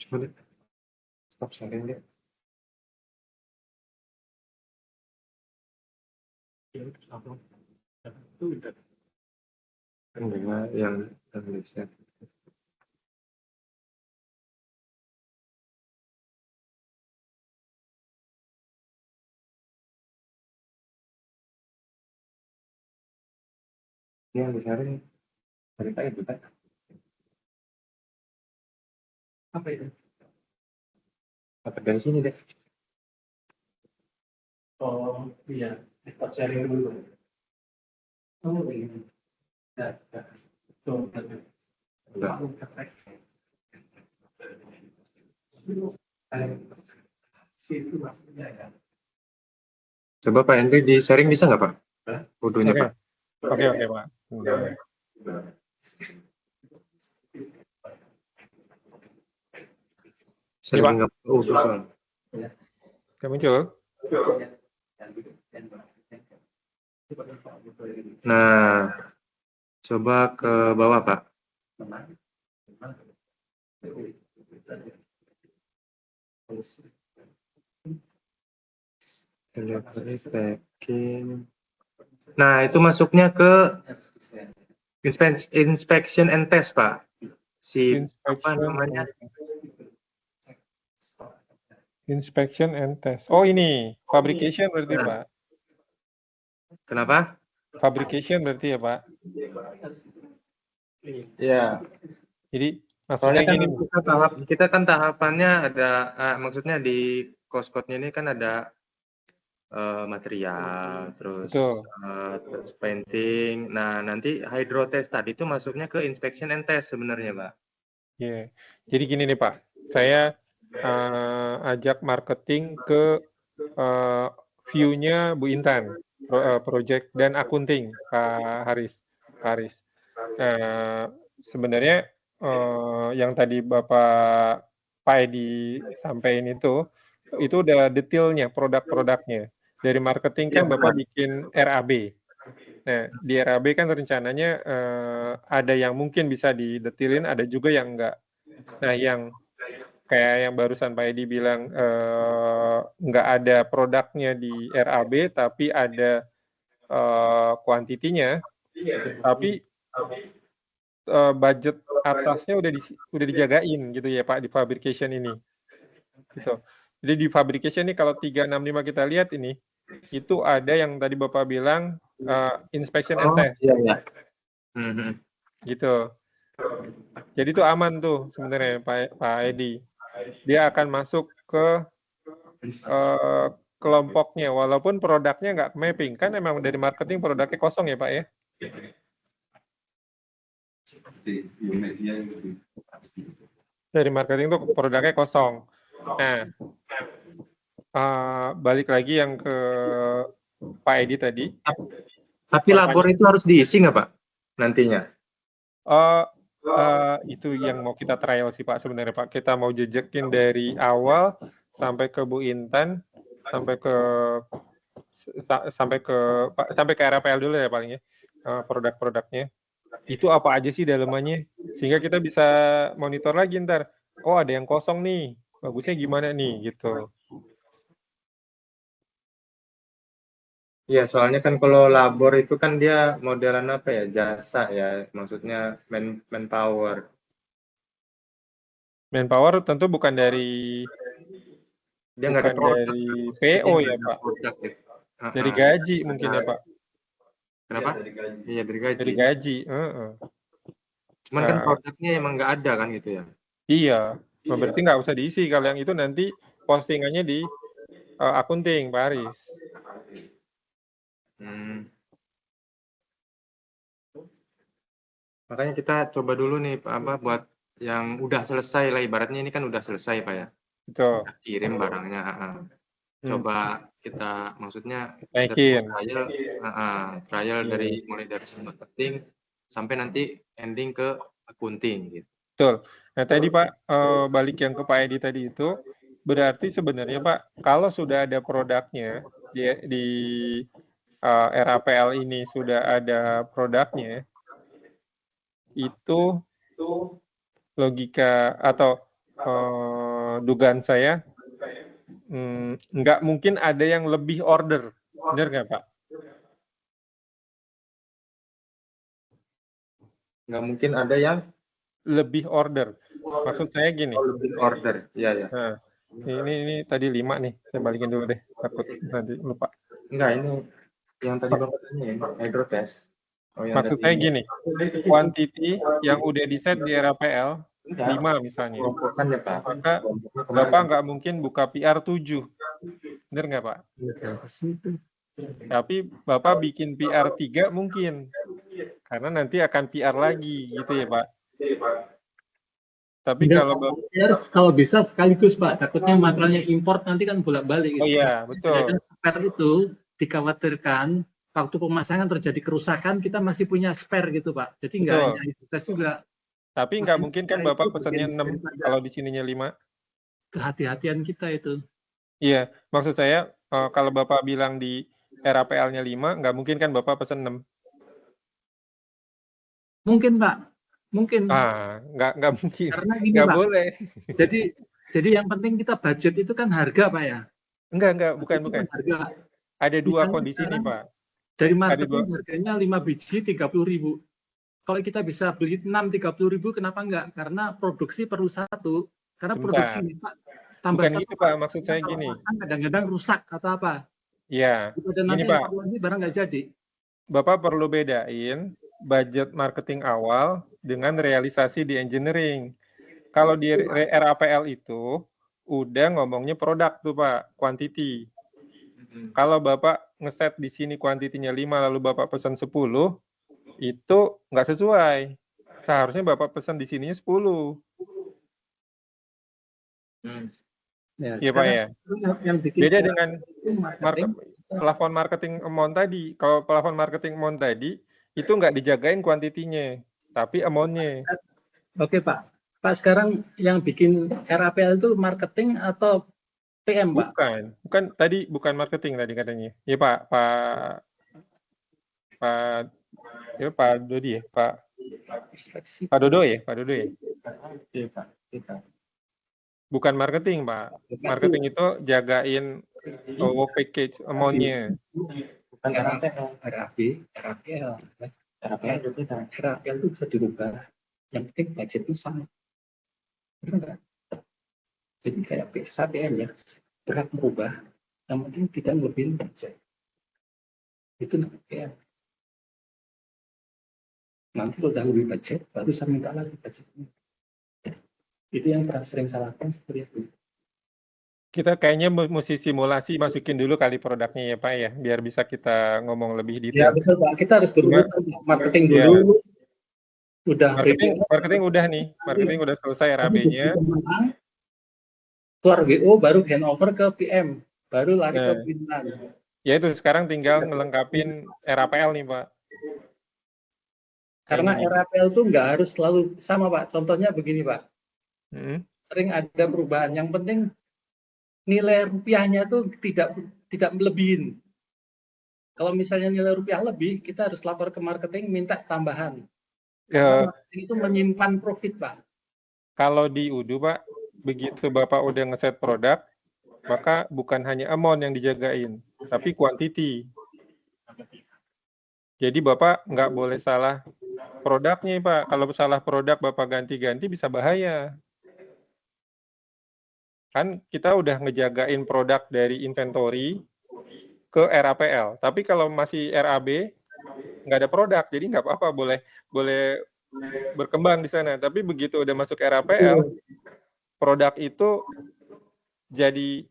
Coba deh. Stop sharing deh. Enggak, yang bisa. Ini yang di-sharing dari tadi itu, Pak. Apa itu? Dapat dari sini deh. Oh iya, stop sharing dulu. Oh ini. Ya, ya. Tuh, Udah. Situ maksudnya ya. Coba Pak Henry di-sharing bisa nggak, Pak? Fotonya, Oke. Pak. Oke, Pak. Bentar. Sharing nggak? Oh, susah. Oke, muncul. Nah, coba ke bawah, Pak. Delivery packing. Nah, itu masuknya ke inspection and test, Pak. Si apa namanya? Inspection and test. Oh, ini fabrication berarti, Nah. Pak. Kenapa? Fabrication berarti ya, Pak. Iya. Jadi Soalnya maksudnya kan gini. kita kan tahapannya ada maksudnya di cost code-nya ini kan ada material, terus terus painting. Nah, nanti hydro test tadi itu masuknya ke inspection and test sebenarnya, Pak. Iya. Yeah. Jadi gini nih, Pak. Saya ajak marketing ke view-nya Bu Intan, project dan akunting, Pak Haris. Sebenarnya yang tadi Bapak Pak Edi sampaikan itu udah detailnya produk-produknya. Dari marketing kan Bapak bikin RAB. Nah, di RAB kan rencananya ada yang mungkin bisa didetilin, ada juga yang enggak. Nah, yang kayak yang barusan Pak Edi bilang nggak ada produknya di RAB, tapi ada kuantitinya, tapi budget atasnya udah dijagain gitu ya Pak di fabrication ini. Gitu. Jadi di fabrication ini kalau 365 kita lihat ini, itu ada yang tadi Bapak bilang inspection and test. Iya. Gitu. Jadi itu aman tuh sebenarnya Pak Edi. Dia akan masuk ke kelompoknya, walaupun produknya nggak mapping. Kan emang dari marketing produknya kosong ya Pak ya? Dari marketing tuh produknya kosong. Nah, balik lagi yang ke Pak Edi tadi. Tapi labor itu harus diisi nggak Pak nantinya? Itu yang mau kita trial sih Pak sebenarnya Pak. Kita mau jejekin dari awal sampai ke Bu Intan, sampai ke RAPL dulu ya palingnya, produk-produknya. Itu apa aja sih dalamannya, sehingga kita bisa monitor lagi ntar. Oh ada yang kosong nih, bagusnya gimana nih gitu. Iya, soalnya kan kalau labor itu kan dia modelan apa ya, jasa ya, maksudnya manpower. Manpower tentu bukan dari Dia nggak ada dari PO ya Pak, gitu. dari gaji mungkin ya Pak. Kenapa? Iya dari gaji. Dari gaji. Cuman kan produknya emang nggak ada kan gitu ya? Iya, berarti nggak usah diisi. Kalau yang itu nanti postingannya di akunting, Pak Aris. Makanya kita coba dulu nih apa buat yang udah selesai lah, ibaratnya ini kan udah selesai Pak ya. Betul. Kirim barangnya. Coba kita maksudnya naikin. Trial dari mulai dari marketing sampai nanti ending ke accounting gitu. Betul. Nah tadi Pak, balik yang ke Pak Edi tadi itu, berarti sebenarnya Pak, kalau sudah ada produknya di RAPL ini sudah ada produknya, itu logika atau dugaan saya nggak mungkin ada yang lebih order, benar nggak Pak? Nggak mungkin ada yang lebih order. Maksud saya gini. Lebih order, iya ya. Nah, ini tadi 5 nih, saya balikin dulu deh, takut nanti lupa. Enggak, ini yang tadi Bapak tanya ya, hydrotest. Maksud saya gini, quantity yang udah di set di RAPL 5 misalnya. Maka Bapak nggak mungkin buka PR 7. Bener nggak Pak? Tapi Bapak bikin PR 3 mungkin. Karena nanti akan PR lagi gitu ya Pak. Tapi kalau bisa sekaligus Pak, takutnya materialnya import nanti kan bolak-balik gitu. Oh iya, betul. Dan spare itu dikhawatirkan waktu pemasangan terjadi kerusakan, kita masih punya spare gitu Pak. Jadi nggak hanya tes juga. Tapi nggak mungkin kan Bapak pesannya 6 kalau di sininya 5. Kehati-hatian kita itu. Iya, maksud saya kalau Bapak bilang di RAPL-nya 5, nggak mungkin kan Bapak pesan 6. Mungkin Pak, mungkin. Nggak mungkin. Karena gini nggak Pak, boleh. Jadi yang penting kita budget itu kan harga Pak ya. Enggak, bukan. Harga. Ada dua misalnya kondisi nih Pak. Dari marketing harganya 5 biji 30.000. Kalau kita bisa beli 6 30.000, kenapa enggak? Karena produksi perlu 1. Karena produksi ini Pak tambah bukan 1. Gitu Pak, maksud saya gini. Kadang-kadang rusak atau apa? Iya. Ini Pak. Barang nggak jadi. Bapak perlu bedain budget marketing awal dengan realisasi di engineering. Kalau di RAPL itu udah ngomongnya produk tuh Pak, quantity. Kalau Bapak ngeset di sini kuantitinya 5 lalu Bapak pesan 10, itu nggak sesuai. Seharusnya Bapak pesan di sininya 10. Iya Pak ya. Beda dengan plafon marketing amount tadi. Kalau plafon marketing amount tadi itu nggak dijagain kuantitinya, tapi amount-nya. Oke Pak. Pak sekarang yang bikin RAPL itu marketing atau PM Pak? Bukan tadi bukan marketing tadi katanya. Ya Pak Dodi ya, Pak Dodo ya. Iya Pak. Bukan marketing Pak. Marketing itu jagain work package amount-nya. Bukan RAPL. RAPL itu bisa dirubah. Yang penting budget itu sama. Benar nggak? Jadi kayak PSAPM ya, berat merubah, yang penting tidak melebihi budget. Itu RAPL. Nanti kalau udah lebih budget, baru saya minta lagi budgetnya. Itu yang pernah sering salah lakukan seperti itu. Kita kayaknya mesti simulasi masukin dulu kali produknya ya Pak ya, biar bisa kita ngomong lebih detail. Ya betul Pak, kita harus berurutan marketing dulu. Udah marketing udah nih, marketing udah selesai RAB-nya. Keluar WO baru handover ke PM, baru lari ke Bintang. Ya itu sekarang tinggal ngelengkapin RAPL nih Pak. Karena RAPL itu nggak harus selalu sama Pak. Contohnya begini Pak. Sering ada perubahan. Yang penting nilai rupiahnya itu tidak melebihin. Kalau misalnya nilai rupiah lebih, kita harus lapor ke marketing minta tambahan. Marketing itu menyimpan profit Pak. Kalau di UDU Pak, begitu Bapak udah ngeset produk, maka bukan hanya amount yang dijagain, tapi quantity. Jadi Bapak nggak boleh salah produknya Pak. Kalau salah produk Bapak ganti-ganti bisa bahaya. Kan kita udah ngejagain produk dari inventory ke RAPL. Tapi kalau masih RAB, nggak ada produk, jadi nggak apa-apa, boleh berkembang di sana. Tapi begitu udah masuk RAPL, produk itu jadi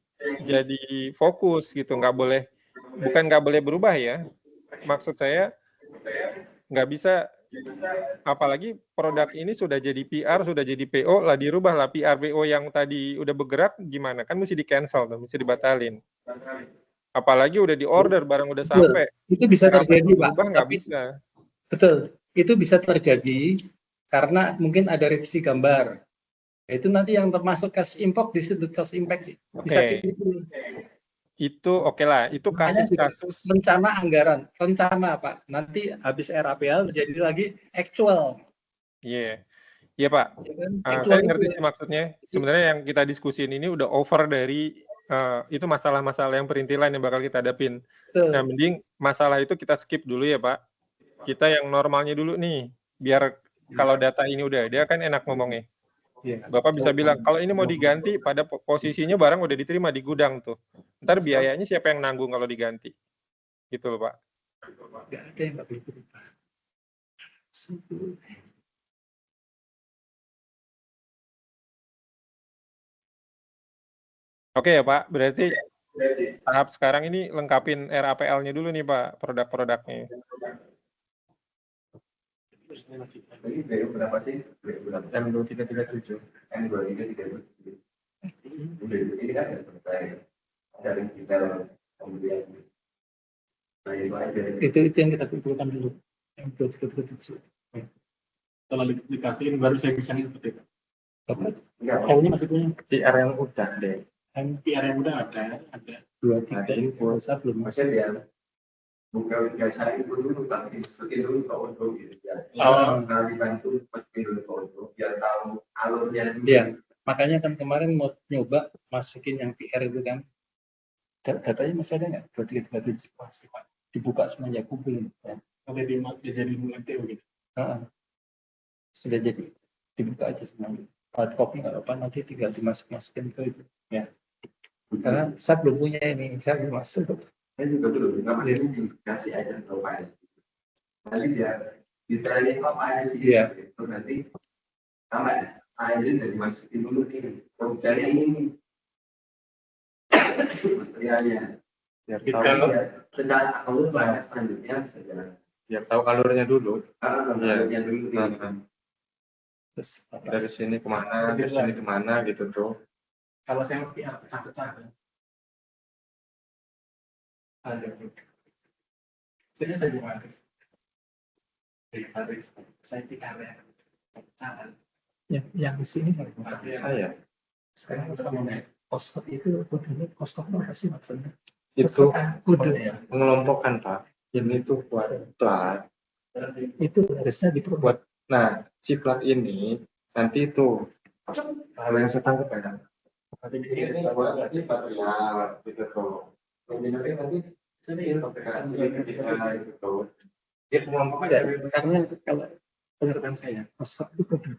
fokus gitu, bukan nggak boleh berubah ya. Maksud saya nggak bisa, apalagi produk ini sudah jadi PR, sudah jadi PO, lah dirubah lah PR PO yang tadi udah bergerak gimana? Kan mesti di cancel, mesti dibatalin. Apalagi udah di order, barang udah sampai. Itu bisa terjadi Pak. Nggak bisa. Betul, itu bisa terjadi. karena mungkin ada revisi gambar. Itu nanti yang termasuk cost impact di situ cost impact bisa gitu. Itu oke lah, itu kasus-kasus rencana anggaran, rencana Pak. Nanti habis RAPL menjadi lagi actual. Iya, iya Pak. Ya kan? Saya ngerti sih maksudnya. Sebenarnya yang kita diskusiin ini udah over dari itu masalah-masalah yang perintilan yang bakal kita hadapin. Nah, mending masalah itu kita skip dulu ya Pak. Kita yang normalnya dulu nih, biar kalau data ini udah ada kan enak ngomongnya. Bapak bisa bilang, kalau ini mau diganti, pada posisinya barang udah diterima di gudang tuh. Ntar biayanya siapa yang nanggung kalau diganti? Gitu loh Pak. Nggak ada yang nggak boleh berubah. Oke ya Pak, berarti tahap sekarang ini lengkapin RAPL-nya dulu nih Pak, produk-produknya. Ini BU berapa sih? M2337. M2337. Ini kan nggak selesai dari kita kemudian. Nah, itu yang kita kumpulkan dulu. M2337. Kalau dikasihin baru saya bisa ngikutin. Ini masih punya PR yang udah deh. PR yang udah ada. 23 info belum masih ya. Bukan biasa itu dulu, tapi masukin dulu ke Odo gitu ya. Kalau dibantu masukin dulu ke Odo, biar tahu alurnya dulu. Iya, makanya kan kemarin mau nyoba masukin yang PR itu kan. Datanya masih ada nggak? 2337 masih Pak. Dibuka semuanya kumpul. Ya. Sampai jadi MTO gitu. Sudah jadi. Dibuka aja semuanya. Hard copy nggak apa nanti tinggal dimasukin ke itu. Ya. Karena saya belum punya ini, saya belum masuk. Saya juga dulu, nggak masih dikasih aja profile. Nanti biar di training apa aja sih, itu nanti sama aja dari masukin dulu nih, profilnya ini nih, materialnya. Biar tahu alur banyak selanjutnya saja. Biar tahu alurnya dulu. Alurnya dulu. Terus dari sini kemana, dari sini kemana gitu tuh. Kalau saya PR pecah-pecah. Ada. Saya juga harus. Saya PR pecahan. Yang di sini Ya. sekarang kita mau naik cost itu kodenya cost apa sih maksudnya? Itu kode ya. Mengelompokkan Pak. Ini tuh buat plat. Itu harusnya diperbuat. Nah, si plat ini nanti itu kalau yang saya tangkap ya. Ini buat material gitu tuh. Engineering nanti sini komunikasi gitu. Dia pengelompok aja. Karena kalau pengertian saya, cost itu kode.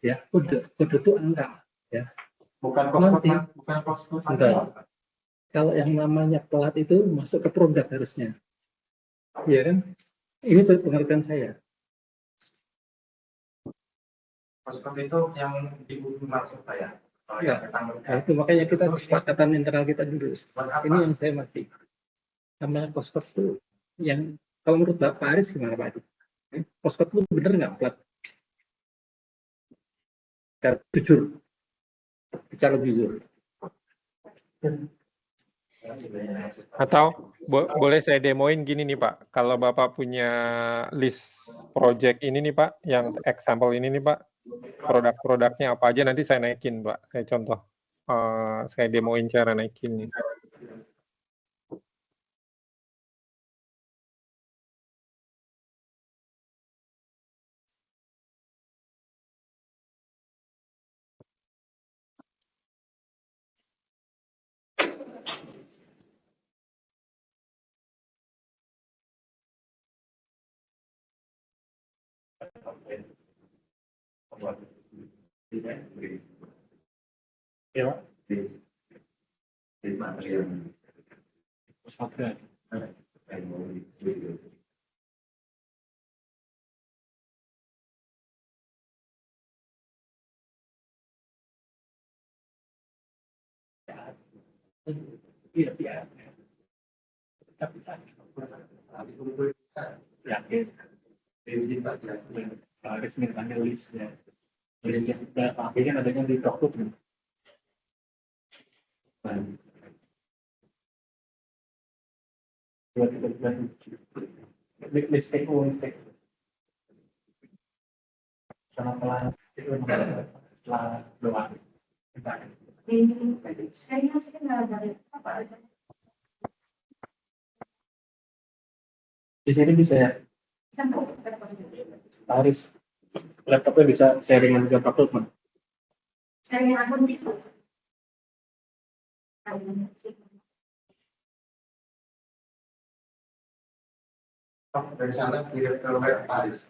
Ya, kode itu angka. Ya. Bukan cost. Kalau yang namanya plat itu masuk ke produk harusnya. Iya kan? Ini pengertian saya. Cost itu yang dimaksud saya. Ya, nah, itu makanya kita harus kesepakatan internal kita dulu. Ini yang saya masih namanya cost itu yang kalau menurut Pak Aris gimana Pak? Cost itu benar nggak plat? Jujur, bicara jujur. Atau boleh saya demoin gini nih Pak, kalau Bapak punya list project ini nih Pak, yang example ini nih Pak, produk-produknya apa aja nanti saya naikin Pak, saya contoh, saya demoin cara naikin. Ya, Di material. Iya. Tapi yakin. Harus mintanya listnya. Akhirnya adanya di toko. List pelan-pelan itu setelah doa. Saya sih nggak ada apa. Di sini bisa ya, Haris laptopnya bisa sharingan ke Pak. Saya akun itu. Dari sana kirim ke web Paris.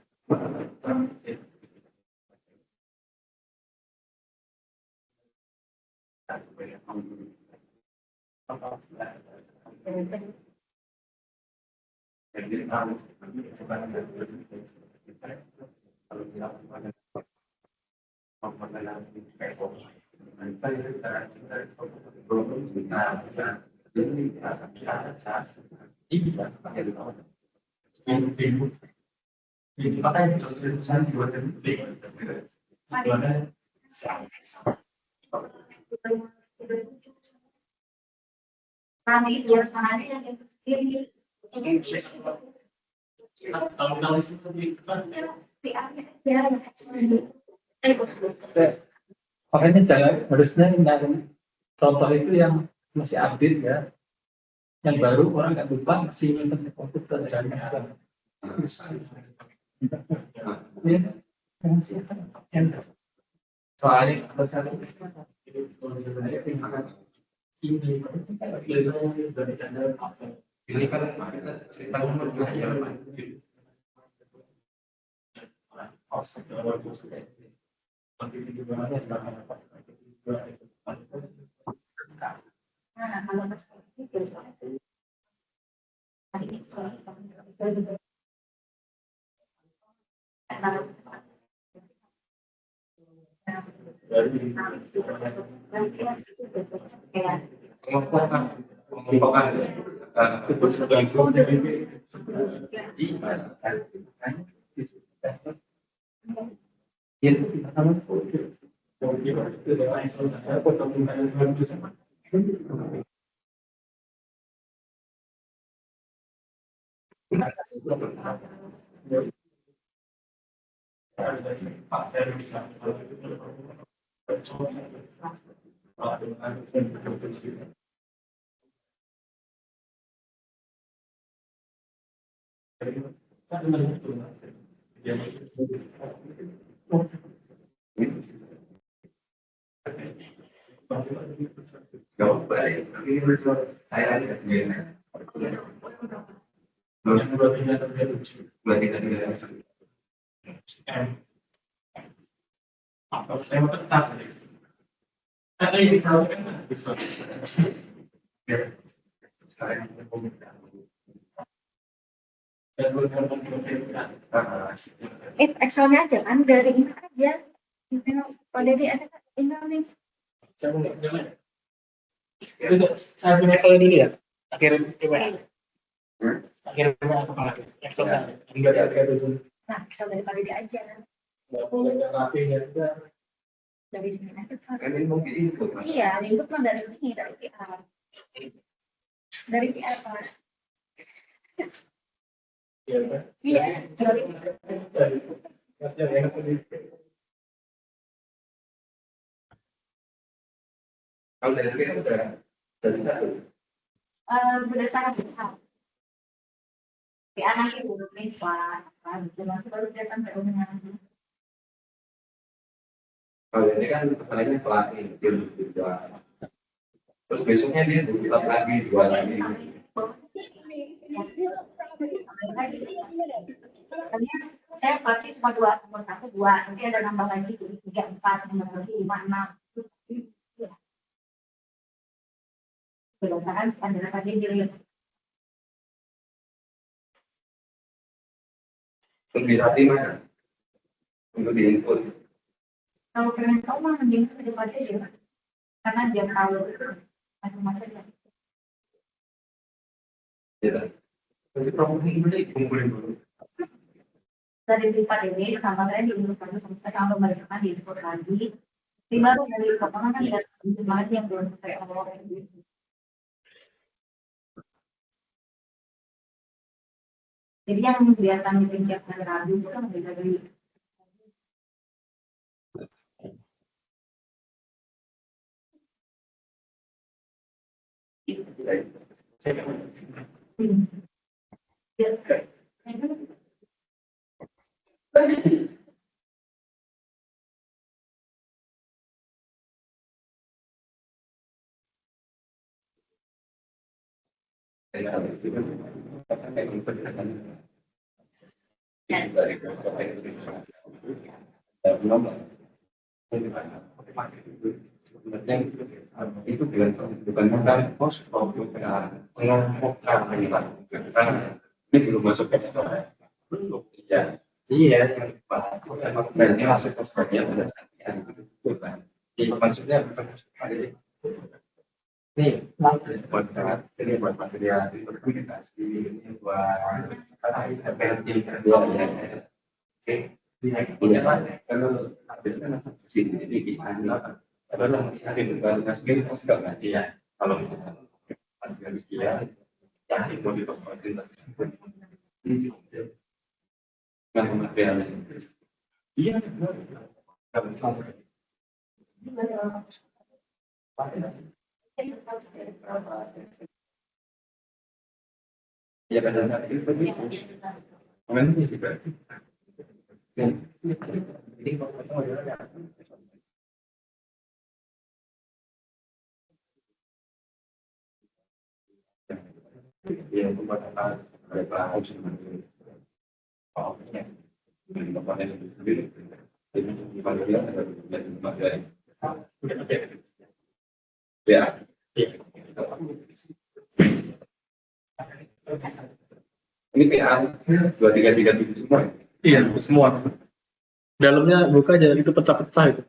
Nanti biar sana aja yang ini. Makanya jangan harusnya nyari contoh itu yang masih update ya, yang baru orang nggak lupa masih ingat komputer dan Soalnya ini kan ceritanya Nah, kalau Excelnya aja kan dari ini aja. Pada di ada email nih. Saya punya Excel dulu ya. Akhirnya apa lagi? Excel Nah, Excel dari Pak Dede aja. nggak boleh rapi ya. Dari sini aja. kan ini mungkin input. Iya, input mah dari ini, dari PR. Dari PR, Pak. Iya, dari Kalau dari kita udah satu. berdasarkan besar. PR nanti belum Pak. Jangan baru kelihatan dengan Kalau ini kan kesannya pelatih dia terus besoknya dia buat lagi dua lagi. Saya pakai cuma nomor 1, 2, nanti ada nambah lagi 3, 4, nambah lagi 5, 6. Berdasarkan standar tadi dilihat. Lebih hati mana untuk di input. Kalau pengen tahu mah mending daripada dia, karena dia tahu macam-macam. Ya. Nanti promosi ini kumpulin dulu. Dari Pak Dede sama saya diurus lagi sama saya kalau mereka kan diinput lagi. Di baru dari kepala kan ada semangat yang belum selesai awal gitu. Jadi yang biarkan di tingkat ragu itu kan bisa dari Itu bukan modal pos mengumpulkan ini belum masuk ke belum iya dan ini masuk ke bagian bukan maksudnya nih buat ini buat material berkomunikasi ini buat oke kalau habisnya masuk ke sini jadi kita adalah hari berbalas sendiri juga nanti ya kalau misalnya ada sekian ya itu di perspektif dengan material iya ya kadang-kadang itu begitu ini juga yang pembatasan mereka harus sendiri ya ini PA 2337 semua Iya, semua. Dalamnya buka aja itu pecah-pecah itu.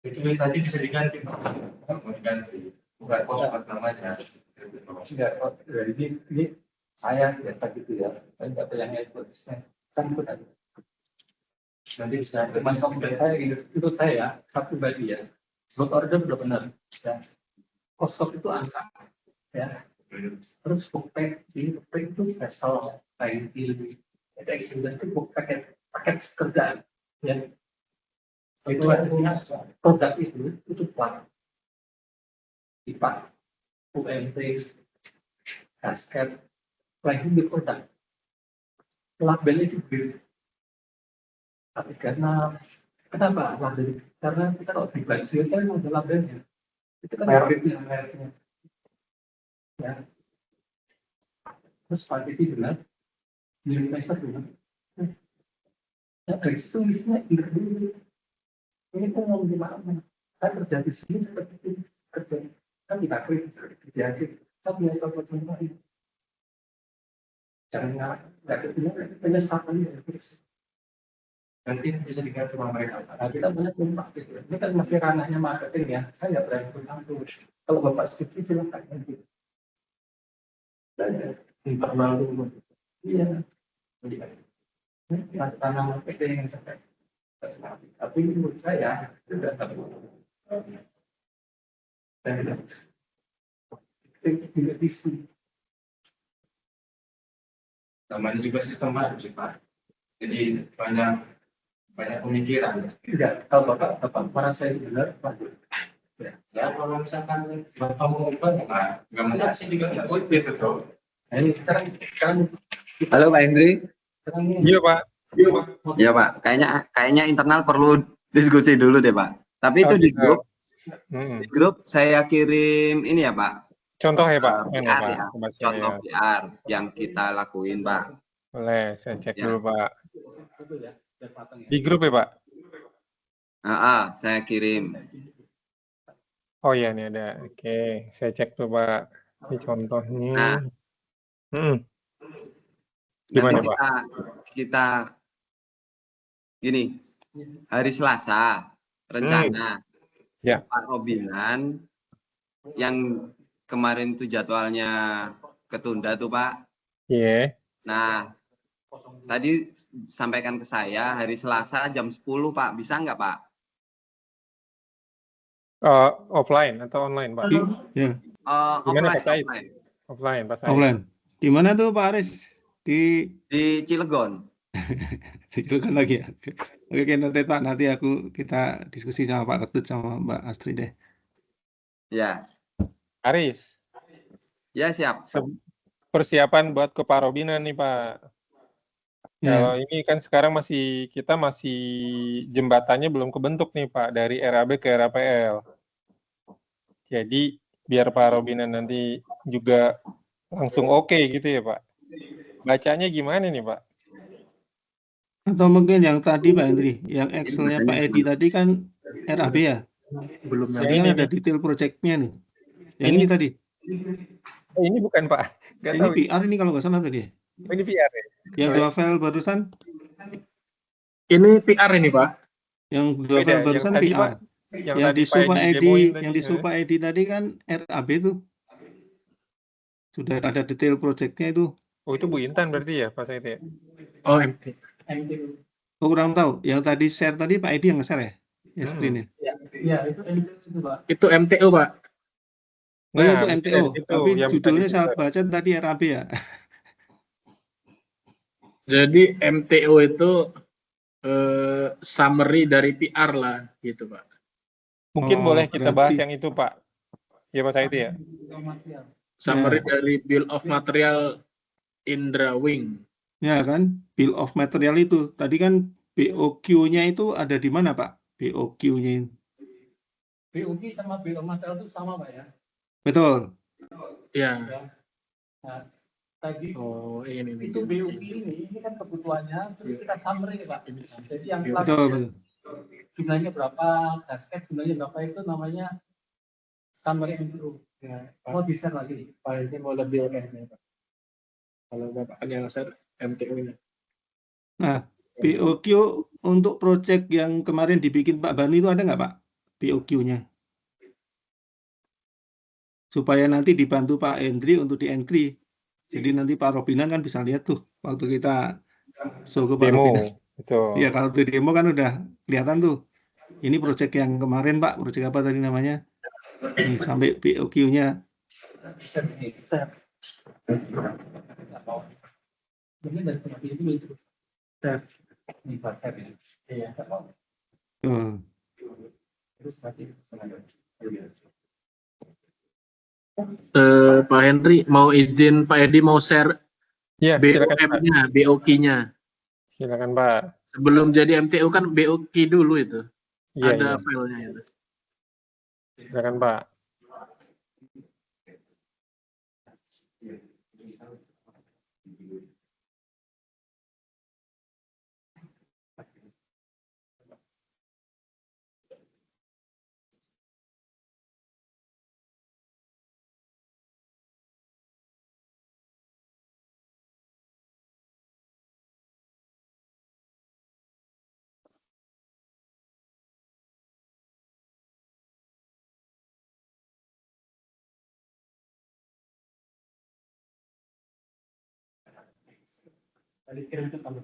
itu tadi bisa diganti bukan kos namanya ini saya data gitu ya, saya data yang ekosistem kan itu tadi. Nanti saya teman saya itu saya satu bagi ya, slot order udah benar. Ya. Cost of itu angka, ya. Terus bookpack ini bookpack itu vessel, tanki, itu book paket kerjaan, ya. Itu artinya produk itu plat, pipa, UMT, gasket, lagi di produk. Labelnya itu beda. Tapi kenapa label? Karena kita kalau di Brazil kan ada labelnya. Itu kan mereknya. Ya. Terus spaghetti benar, Indonesia benar. Ya dari situ isinya dulu. Ini pun mau gimana? Saya kerja di sini seperti itu, kerja kan di pabrik, kerja aja. Saya punya contoh ini. Jangan nggak ketemu penyesalan ya terus. nanti bisa diganti sama mereka. Nah, kita banyak tumpak gitu. Ini kan masih ranahnya marketing ya. Saya nggak berani bercampur. Kalau Bapak setuju silakan nanti. Internal dulu. Iya. Ranah marketing yang sampai. Tapi menurut saya sudah tahu. Dan tidak diisi. Namanya juga sistem baru sih Pak. Jadi banyak pemikiran. Tidak. Kalau Bapak merasa itu benar, Pak. Ya kalau misalkan Bapak mau ubah nggak masalah sih juga ikut gitu tuh. Nah, ini sekarang Halo Pak Hendri. Iya Pak. Ya Pak, kayaknya internal perlu diskusi dulu deh Pak. Tapi itu di grup saya kirim ini ya Pak. Contoh ya Pak. PR ya. Contoh PR yang kita lakuin Pak. Boleh, saya cek dulu Pak. ya. Di grup ya Pak? Saya kirim. Oh iya ini ada. Oke, saya cek dulu Pak. Ini contohnya. Gimana Nanti Pak? Kita gini, hari Selasa rencana Ya. Pak Robinan yang kemarin itu jadwalnya ketunda tuh Pak. Iya. Nah, tadi sampaikan ke saya hari Selasa jam 10 Pak, bisa nggak Pak? Offline atau online Pak? Ya. Offline Pak Said. Offline. Di mana tuh Pak Aris? Di Cilegon. Dikecilkan lagi ya. Oke, noted Pak. Nanti kita diskusi sama Pak Ketut sama Mbak Astrid deh. Ya, Aris, ya siap. persiapan buat keparobinan nih Pak. Kalau Ya, ini kan sekarang kita masih jembatannya belum kebentuk nih Pak dari RAB ke RAPL. Jadi biar Parobinan nanti juga langsung oke gitu ya Pak. Bacanya gimana nih Pak? atau mungkin yang tadi Pak Hendri, yang Excel-nya Pak Edi tadi kan RAB ya. Belum Jadi kan ada detail project-nya nih. Yang ini tadi. Ini bukan Pak. Nggak Ini tahu. PR ini kalau nggak salah tadi ya. Ini PR ya? Yang dua file barusan, Ini PR ini Pak. yang dua Beda, file yang barusan tadi, PR. Pak. Yang di Pak Pak Edi Edi, demoin tadi, yang di Pak Edi tadi kan RAB tuh. Sudah ada detail project-nya itu. Oh itu Bu Intan berarti ya Pak Said ya? Oh, MT. Oh, kurang tahu. Yang tadi share tadi Pak Edi yang nge-share ya? Ya screen-nya. Ya, itu Pak. Itu MTO Pak. Oh ya, itu Nah, MTO. dari situ, Tapi yang judulnya tadi saya baca tadi RAB ya. Jadi MTO itu summary dari PR lah gitu Pak. Mungkin Oh, boleh kita bahas berarti- yang itu Pak. Ya Pak Said ya? Summary Ya. dari Bill of Material Indra Wing. Ya kan, bill of material itu. Tadi kan BOQ-nya itu ada di mana Pak? BOQ-nya. BUG sama BO material itu sama Pak ya. Betul. Ya. Nah, tadi Oh, ini nih. itu BUG ini kan kebutuhannya, terus kita summary Pak. Jadi yang Betul. jumlahnya berapa, gasket jumlahnya berapa itu namanya summary MTO. Ya, Mau di-share lagi. Pak ini mau lebih ini Pak. Kalau Bapak yang share MTO ini. Nah, BOQ untuk project yang kemarin dibikin Pak Bani itu ada nggak Pak? BOQ-nya. Supaya nanti dibantu Pak Hendri untuk di-entry. Jadi nanti Pak Robinan kan bisa lihat tuh waktu kita show ke Pak Demo. Robinan. Betul. Iya, kalau di demo kan udah kelihatan tuh. Ini project yang kemarin Pak, project apa tadi namanya? Nih, sampai BOQ-nya. Mungkin dari tempat itu ini WhatsApp ya. Iya. Terus nanti Pak Henry mau izin Pak Edi mau share Ya, silakan Pak. BOM-nya, BOQ-nya. Silakan Pak. Sebelum jadi MTO kan BOQ dulu itu. Iya, Ada iya. filenya itu. Silakan Pak. tadi kirim ke kamu.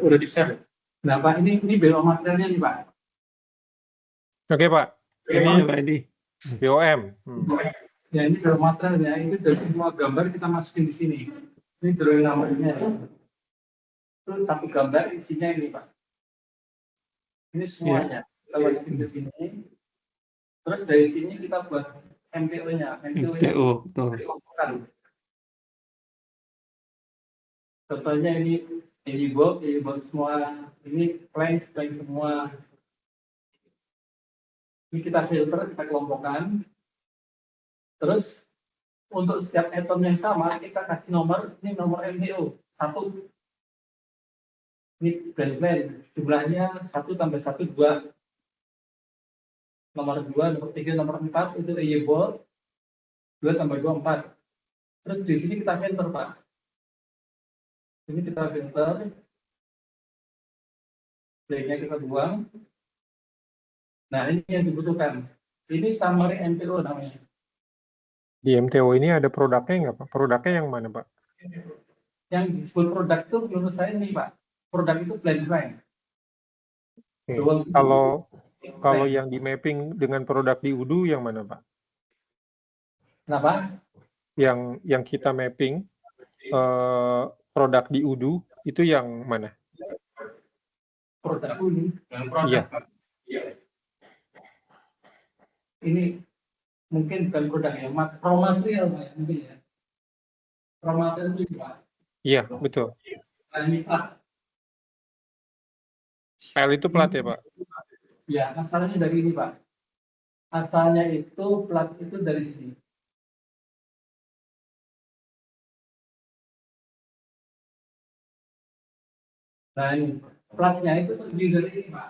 Udah di-share. Nah Pak, ini BO materialnya nih Pak. Oke Pak. Ini Ini Pak Edi. BOM. Ya ini BO materialnya, itu dari semua gambar kita masukin di sini. Ini drawing namanya. Terus satu gambar isinya ini Pak. Ini semuanya. Kita masukin ke sini. Terus dari sini kita buat MTO-nya. MTO, betul. Bukan. Contohnya ini box semua, ini plank semua. Ini kita filter, kita kelompokkan. Terus untuk setiap atom yang sama kita kasih nomor, ini nomor MTO 1. Ini plan jumlahnya 1 tambah 1 2. Nomor 2, nomor 3, nomor 4 itu EY-Bolt 2 tambah 2 4. Terus di sini kita filter, Pak. Ini kita filter. Blanknya kita buang. Nah, ini yang dibutuhkan. Ini summary MTO namanya. Di MTO ini ada produknya nggak, Pak? Produknya yang mana, Pak? Yang disebut produk itu menurut saya ini, Pak. Produk itu plan. Oke. Kalau yang di mapping dengan produk di UDU yang mana, Pak? Kenapa? Yang kita mapping produk di UDU itu yang mana? Produk ini. Yang produk. Iya. Ini mungkin bukan produk ya, raw material Pak, mungkin ya. Raw material itu Pak. Iya, betul. Nah, ini Pak. L itu plat ya, Pak? Ya, asalnya dari ini Pak. Asalnya itu plat itu dari sini. Nah, ini platnya itu terdiri dari ini Pak.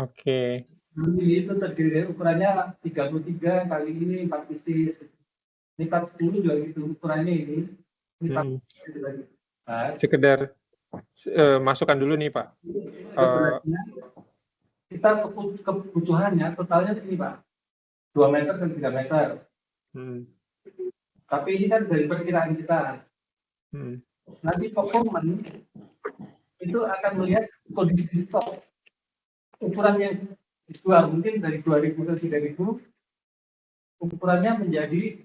Oke. Ini itu terdiri dari ukurannya 33 kali ini 4 pieces. Ini 410 juga gitu ukurannya ini. Ini 4 pieces lagi. Nah, sekedar masukkan dulu nih Pak. Kita kebutuhannya totalnya ini Pak. 2 meter dan 3 meter. Tapi ini kan dari perkiraan kita. Nanti performance itu akan melihat kondisi stok. Ukuran yang dijual mungkin dari 2.000 ke 3.000, ukurannya menjadi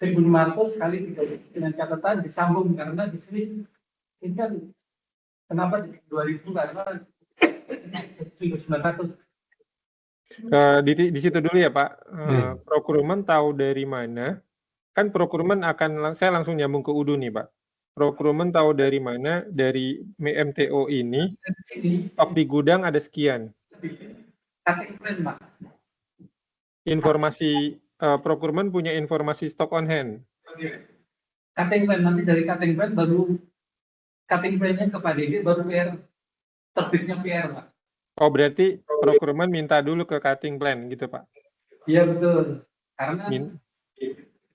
1.500 kali 3.000 dengan catatan disambung karena di sini ini kan kenapa 2.000 karena 1.900. Di situ dulu ya Pak. Procurement tahu dari mana? Kan procurement saya langsung nyambung ke UDU nih Pak. Procurement tahu dari mana? Dari MTO ini stok di gudang ada sekian. Informasi procurement punya informasi stock on hand. Cutting plan nanti dari cutting plan baru cutting plan-nya ke Pak Dede baru PR terbitnya PR Pak. Oh berarti procurement minta dulu ke cutting plan gitu Pak? Iya betul. Karena 2.000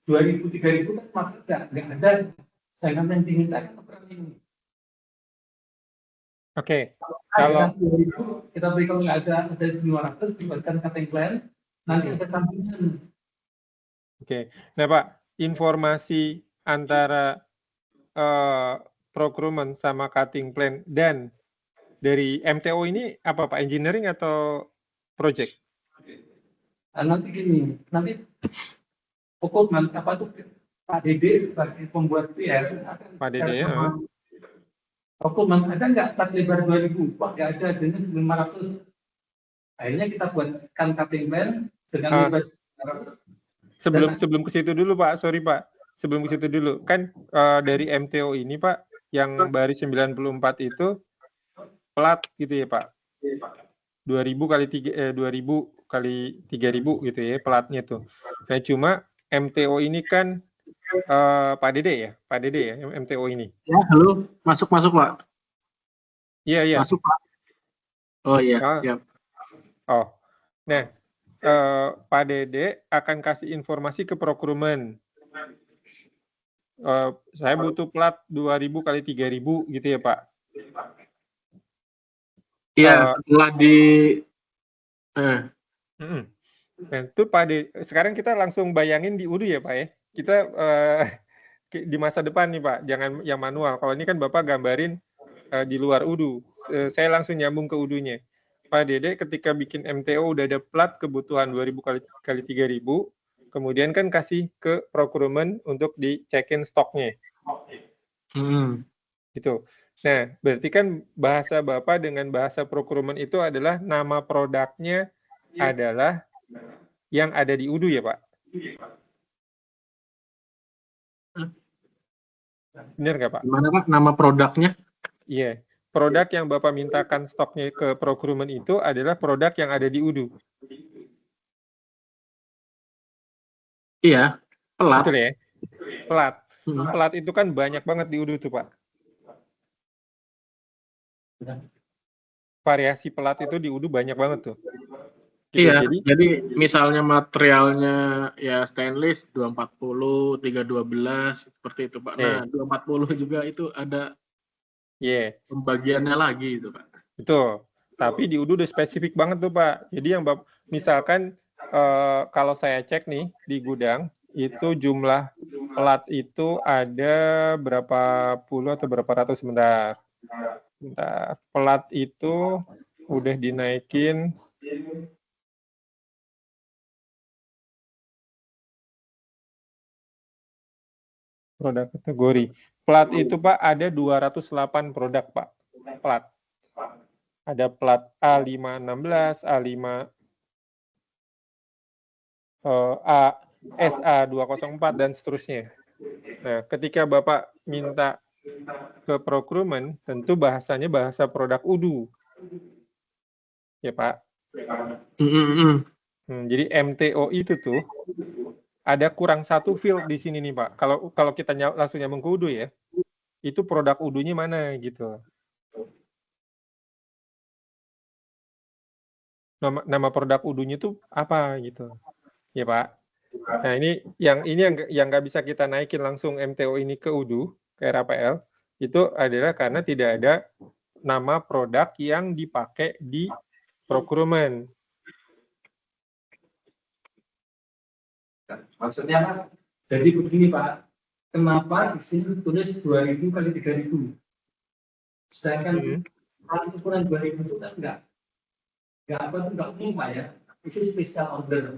3.000 kan nggak ada saingan yang diminta ukuran ini. Oke. Kalau kita beri kalau nggak ada 1.500 dibuatkan cutting plan nanti ada sampingan. Oke. Nah Pak, informasi antara procurement sama cutting plan dan dari MTO ini apa Pak? Engineering atau project? Nanti gini, nanti procurement apa tuh Pak Dede sebagai pembuat PR Pak Dede ya. Procurement ada nggak plat lebar 2.000? Wah nggak ada, dengan 500. Akhirnya kita buatkan cutting plan dengan lebar 500. Sebelum ke situ dulu Pak, sorry Pak. Sebelum ke situ dulu, kan dari MTO ini Pak, yang baris 94 itu plat gitu ya Pak. 2.000 kali 3.000 gitu ya platnya tuh. Nah cuma MTO ini kan Pak Dede ya, MTO ini. Ya halo, masuk Pak. Iya. Masuk Pak. Oh iya. Siap. Oh, nah Pak Dede akan kasih informasi ke procurement. Saya butuh plat 2.000 kali 3.000 gitu ya Pak. Iya, setelah di Nah, itu Pak Dede, sekarang kita langsung bayangin di UDU ya Pak ya. Kita di masa depan nih Pak, jangan yang manual. Kalau ini kan Bapak gambarin di luar UDU. Saya langsung nyambung ke UDU-nya. Pak Dede ketika bikin MTO udah ada plat kebutuhan 2.000 kali 3.000, kemudian kan kasih ke procurement untuk dicekin stoknya. Gitu. Nah, berarti kan bahasa Bapak dengan bahasa procurement itu adalah nama produknya adalah yang ada di UDU ya Pak? Benar nggak Pak? Gimana Pak nama produknya? Iya. Produk yang Bapak mintakan stoknya ke procurement itu adalah produk yang ada di UDU. Iya, pelat. Betul ya? Pelat. Pelat itu kan banyak banget di UDU tuh Pak. Variasi pelat itu di UDU banyak banget tuh. Gitu. Iya, jadi misalnya materialnya ya stainless 240, 312 seperti itu Pak. Nah, 240 juga itu ada pembagiannya lagi itu Pak. Betul. Tapi di UDU udah spesifik banget tuh Pak. Jadi yang misalkan kalau saya cek nih di gudang itu jumlah pelat itu ada berapa puluh atau berapa ratus sebentar. Pelat itu udah dinaikin produk kategori. Plat itu Pak ada 208 produk Pak. Plat. Ada plat A516, A5 SA204 dan seterusnya. Nah, ketika Bapak minta ke procurement, tentu bahasanya bahasa produk UDU. Ya Pak. Jadi MTO itu tuh ada kurang satu field di sini nih Pak. Kalau kita langsung nyambung ke UDU ya, itu produk UDU-nya mana gitu. Nama produk UDU-nya itu apa gitu. Ya Pak. Nah, ini yang nggak bisa kita naikin langsung MTO ini ke UDU, ke RAPL, itu adalah karena tidak ada nama produk yang dipakai di procurement. Maksudnya apa? Jadi begini Pak, kenapa di sini tulis 2000 kali 3000? Sedangkan ukuran 2000 itu kan enggak umum Pak ya, itu special order.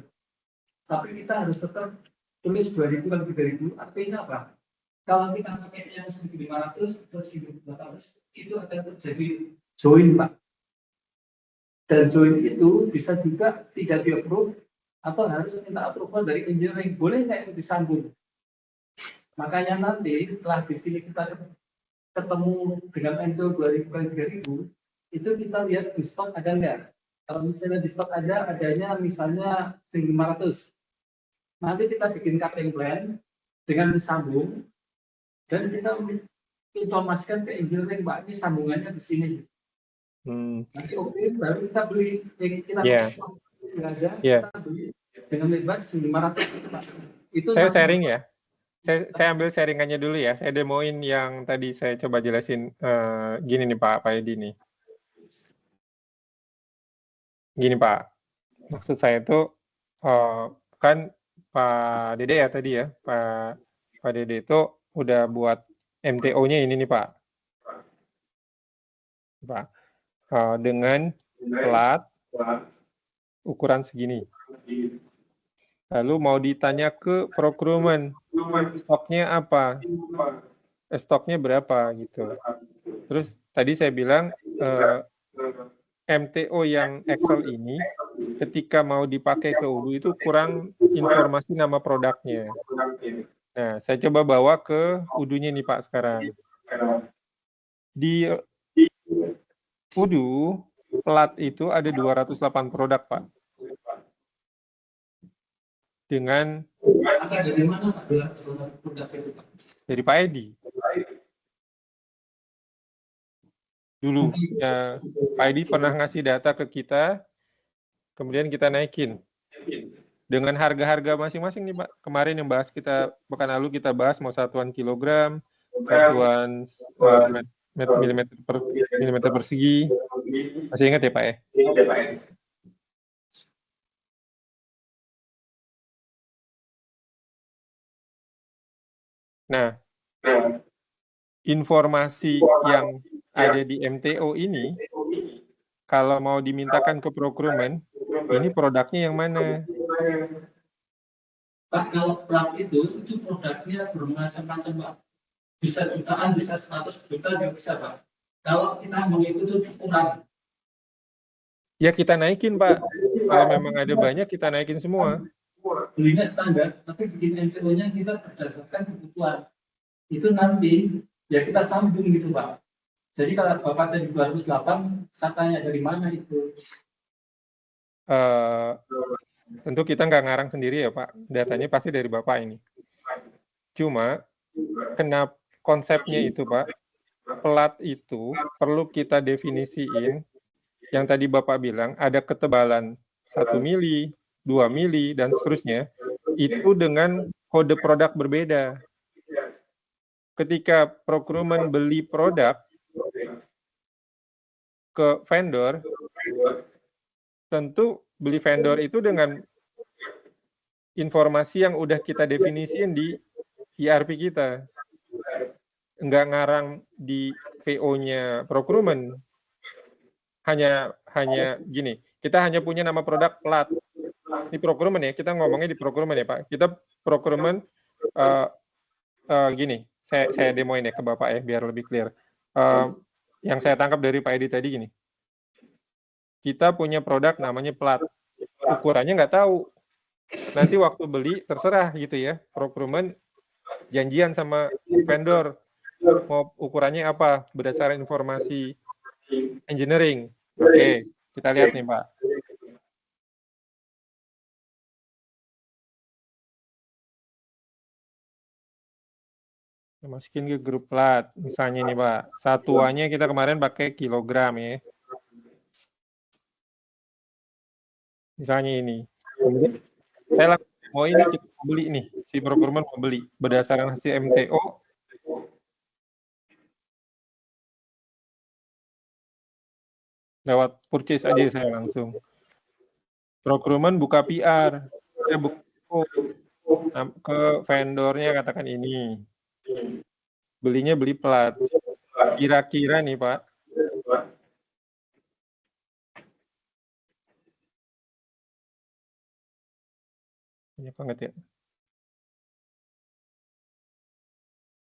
Tapi kita harus tetap tulis 2000 kali 3000, artinya apa? Kalau kita pakai yang 1500 atau 1400 itu akan terjadi join Pak. Dan join itu bisa juga tidak di-approve atau harus minta approval dari engineering. Boleh nggak disambung? Makanya nanti setelah di sini kita ketemu dengan MTO 2000 kali 3000, itu kita lihat di stok ada nggak? Kalau misalnya di stok adanya misalnya 1500. Nanti kita bikin cutting plan dengan disambung dan kita informasikan ke engineering Pak, ini sambungannya di sini. Nanti baru kita beli kita kita beli dengan lebar 1500 itu Pak. Itu saya sharing ya. Saya ambil sharingannya dulu ya. Saya demoin yang tadi saya coba jelasin gini nih Pak Edi nih. Gini Pak. Maksud saya itu kan Pak Dede ya tadi ya. Pak Dede itu udah buat MTO-nya ini nih Pak. Pak. Dengan plat ukuran segini. Lalu mau ditanya ke procurement, stoknya apa? Stoknya berapa gitu. Terus tadi saya bilang MTO yang Excel ini ketika mau dipakai ke UDU itu kurang informasi nama produknya. Nah, saya coba bawa ke UDU-nya nih Pak sekarang. Di UDU plat itu ada 208 produk Pak. Dengan dari mana produk itu Pak? Dari Pak Edi. Dulu ya, Pak Edi pernah ngasih data ke kita, kemudian kita naikin dengan harga-harga masing-masing nih Pak. Kemarin yang bahas kita pekan lalu kita bahas mau satuan kilogram, satuan milimeter persegi. Masih ingat ya Pak ya? Nah, informasi yang ada di MTO ini, kalau mau dimintakan ke procurement, ini produknya yang mana? Pak, kalau plat itu produknya bermacam-macam Pak. Bisa jutaan, bisa 100 juta, nggak bisa Pak. Kalau kita mengikuti ukuran. Ya kita naikin Pak. Kalau memang ada banyak, kita naikin semua. Belinya standar, tapi bikin MTO-nya kita berdasarkan kebutuhan. Itu nanti ya kita sambung gitu Pak. Jadi kalau Bapak tadi 208, saya tanya dari mana itu? Tentu kita nggak ngarang sendiri ya Pak. Datanya pasti dari Bapak ini. Cuma, kenapa konsepnya itu Pak, plat itu perlu kita definisiin. Yang tadi Bapak bilang, ada ketebalan 1 mili, 2 mili, dan seterusnya. Itu dengan kode produk berbeda. Ketika procurement beli produk ke vendor, tentu beli vendor itu dengan informasi yang udah kita definisiin di ERP kita. Nggak ngarang di PO-nya procurement. Hanya gini, kita hanya punya nama produk plat. Di procurement ya, kita ngomongnya di procurement ya Pak. Kita procurement gini, saya demoin ya ke Bapak ya, biar lebih clear. Yang saya tangkap dari Pak Edi tadi gini, kita punya produk namanya plat, ukurannya nggak tahu, nanti waktu beli terserah gitu ya, procurement janjian sama vendor, mau ukurannya apa, berdasarkan informasi engineering. Oke, kita lihat nih Pak. Masukin ke grup plat, misalnya nih Pak, satuannya kita kemarin pakai kilogram ya. Misalnya ini. Saya langsung mau ini kita beli nih, si procurement mau beli berdasarkan hasil MTO. Lewat purchase aja saya langsung. Procurement buka PR, saya buka ke vendornya katakan ini. Belinya beli plat. Kira-kira nih Pak, banyak banget ya.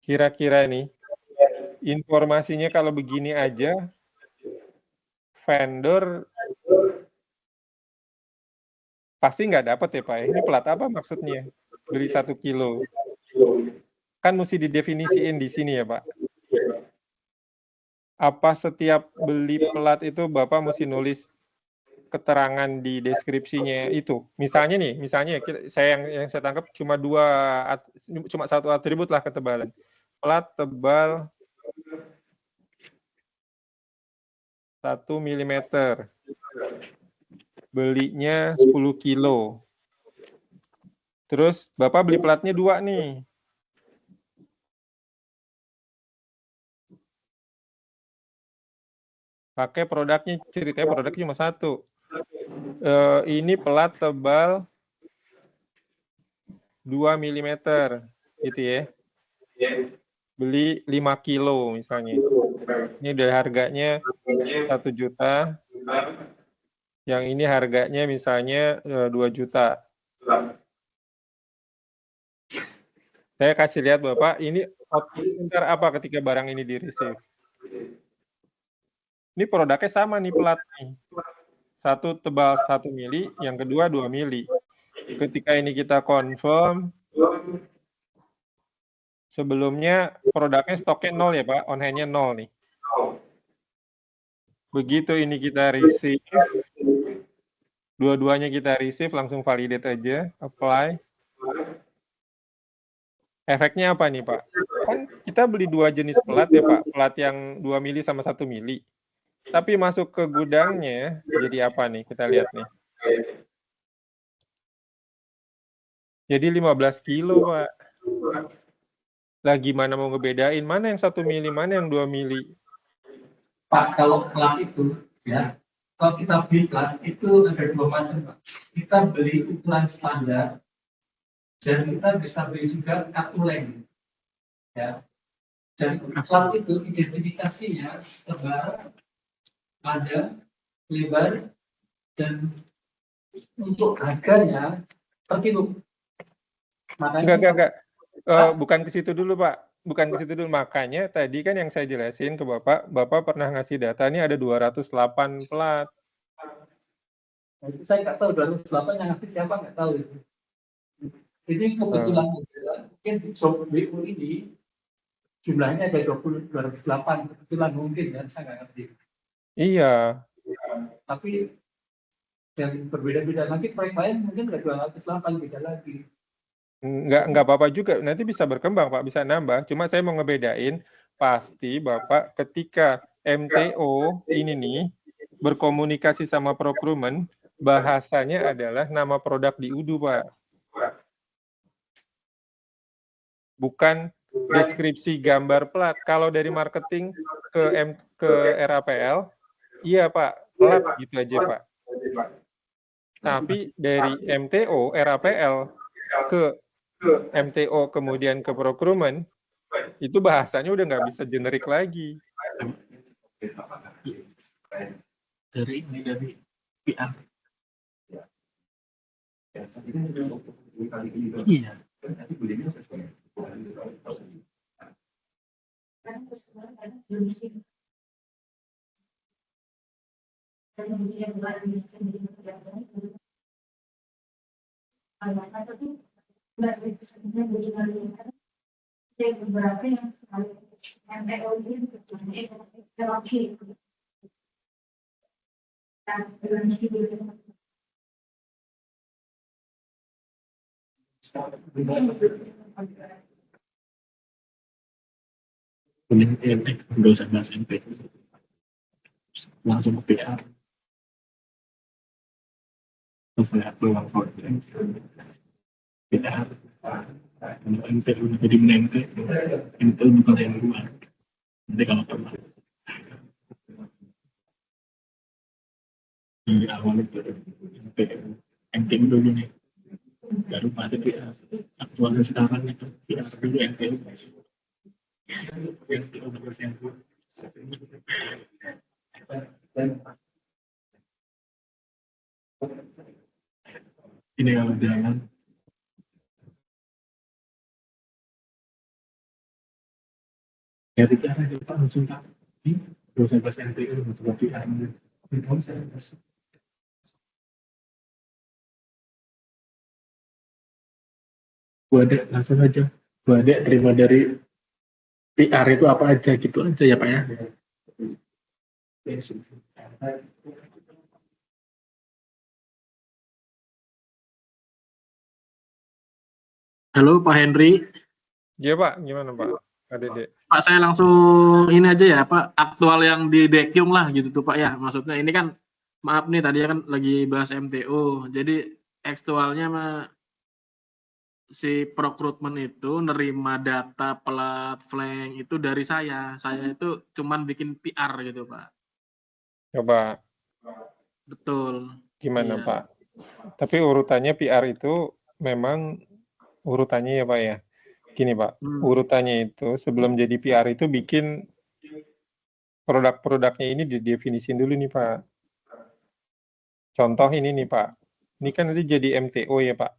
Kira-kira nih, informasinya kalau begini aja, vendor pasti nggak dapat ya Pak ya. Ini plat apa maksudnya? Beli 1 kilo. Kan mesti didefinisiin di sini ya Pak. Apa setiap beli plat itu Bapak mesti nulis keterangan di deskripsinya itu? Misalnya nih, yang saya tangkap cuma satu atribut lah ketebalan. Plat tebal 1 mm. Belinya 10 kilo. Terus Bapak beli platnya 2 nih. Pakai produknya, ceritanya produknya cuma 1. Ini plat tebal 2 mm gitu ya. Beli 5 kilo misalnya. Ini udah harganya 1 juta. Yang ini harganya misalnya 2 juta. Saya kasih lihat Bapak, ini output apa ketika barang ini di-receive. Ini produknya sama nih plat nih. 1 tebal 1 mili, yang kedua 2 mili. Ketika ini kita confirm, sebelumnya produknya stoknya 0 ya Pak, on hand-nya 0 nih. Begitu ini kita receive, dua-duanya kita receive, langsung validate aja, apply. Efeknya apa nih Pak? Kan kita beli 2 jenis plat ya Pak, plat yang 2 mili sama 1 mili. Tapi masuk ke gudangnya, jadi apa nih? Kita lihat nih. Jadi 15 kilo, Pak. Lah gimana mau ngebedain? Mana yang 1 mili, mana yang 2 mili? Pak, kalau plat itu, ya, kalau kita beli plat, itu ada 2 macam, Pak. Kita beli ukuran standar, dan kita bisa beli juga katuleng. Ya. Dan plat itu identifikasinya tebal, panjang, lebar, dan untuk harganya per kilo. Enggak. Bukan ke situ dulu Pak. Bukan ke situ dulu. Makanya tadi kan yang saya jelasin ke Bapak, Bapak pernah ngasih data ini ada 208 plat. Nah, itu saya nggak tahu 208 yang aktif siapa nggak tahu itu. Ini kebetulan mungkin job BU ini jumlahnya ada 208 kebetulan mungkin ya, saya nggak ngerti. Iya. Tapi yang berbeda-beda nanti proyek lain mungkin nggak 208 beda lagi. Nggak apa-apa juga, nanti bisa berkembang Pak, bisa nambah. Cuma saya mau ngebedain, pasti Bapak ketika MTO ini nih berkomunikasi sama procurement, bahasanya adalah nama produk di UDU Pak. Bukan deskripsi gambar plat. Kalau dari marketing ke RAPL, iya Pak, plat gitu aja Pak. Tapi dari MTO, RAPL ke MTO kemudian ke procurement, itu bahasanya udah nggak bisa generik lagi. Dari PR. Iya. Beberapa yang selalu MTO ini oke. Nggak usah bahas MP. Langsung ke PR. Terus lihat peluang project. PR. Kalau MTU jadi menente, MTU bukan yang luar. Nanti kalau pernah. Di awal itu MTU dulu nih. Baru pasti PR. Aktualnya sekarang itu PR dulu MTU. MTU bagus yang dulu. Ini kalau jalan ya tidak ada kita langsung tak ini 12 MTU untuk PR itu saya masuk buat langsung aja buat terima dari PR itu apa aja gitu aja ya Pak ya. Halo Pak Henry. Iya Pak, gimana Pak? Dede. Pak saya langsung ini aja ya Pak, aktual yang di Dekyung lah gitu tuh Pak ya. Maksudnya ini kan maaf nih tadi kan lagi bahas MTO. Jadi aktualnya mah si procurement itu nerima data plat flank itu dari saya. Saya itu cuman bikin PR gitu Pak. Coba. Betul. Gimana iya. Pak? Tapi urutannya PR itu memang urutannya ya Pak ya. Gini Pak, urutannya itu sebelum jadi PR itu bikin produk-produknya ini didefinisin dulu nih Pak. Contoh ini nih Pak, ini kan nanti jadi MTO ya Pak.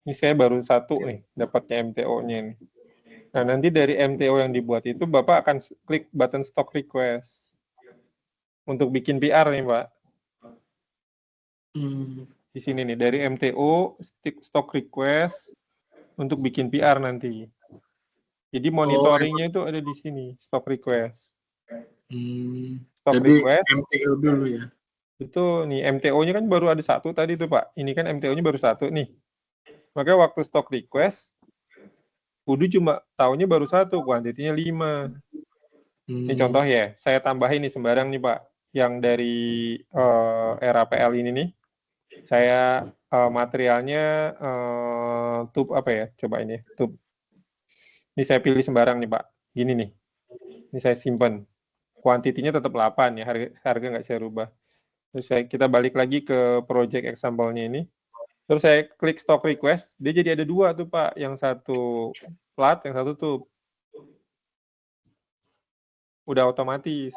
Ini saya baru satu nih dapatnya MTO-nya nih. Nah nanti dari MTO yang dibuat itu Bapak akan klik button stock request untuk bikin PR nih Pak. Di sini nih dari MTO stock request untuk bikin PR nanti. Jadi monitoringnya itu ada di sini stock request. Stock jadi request. MTO dulu ya. Itu nih MTO-nya kan baru ada satu tadi tuh Pak. Ini kan MTO-nya baru satu nih. Makanya waktu stock request, UDU cuma tahunya baru satu, kuantitinya 5. Ini contoh ya, saya tambahin nih sembarang nih Pak. Yang dari RAPL ini nih, saya materialnya tube apa ya? Coba ini ya, tube. Ini saya pilih sembarang nih Pak. Gini nih, ini saya simpan. Kuantitinya tetap 8 ya, harga nggak saya rubah. Terus kita balik lagi ke project example-nya ini. Terus saya klik stock request, dia jadi ada 2 tuh Pak. Yang satu plat, yang satu tube. Udah otomatis.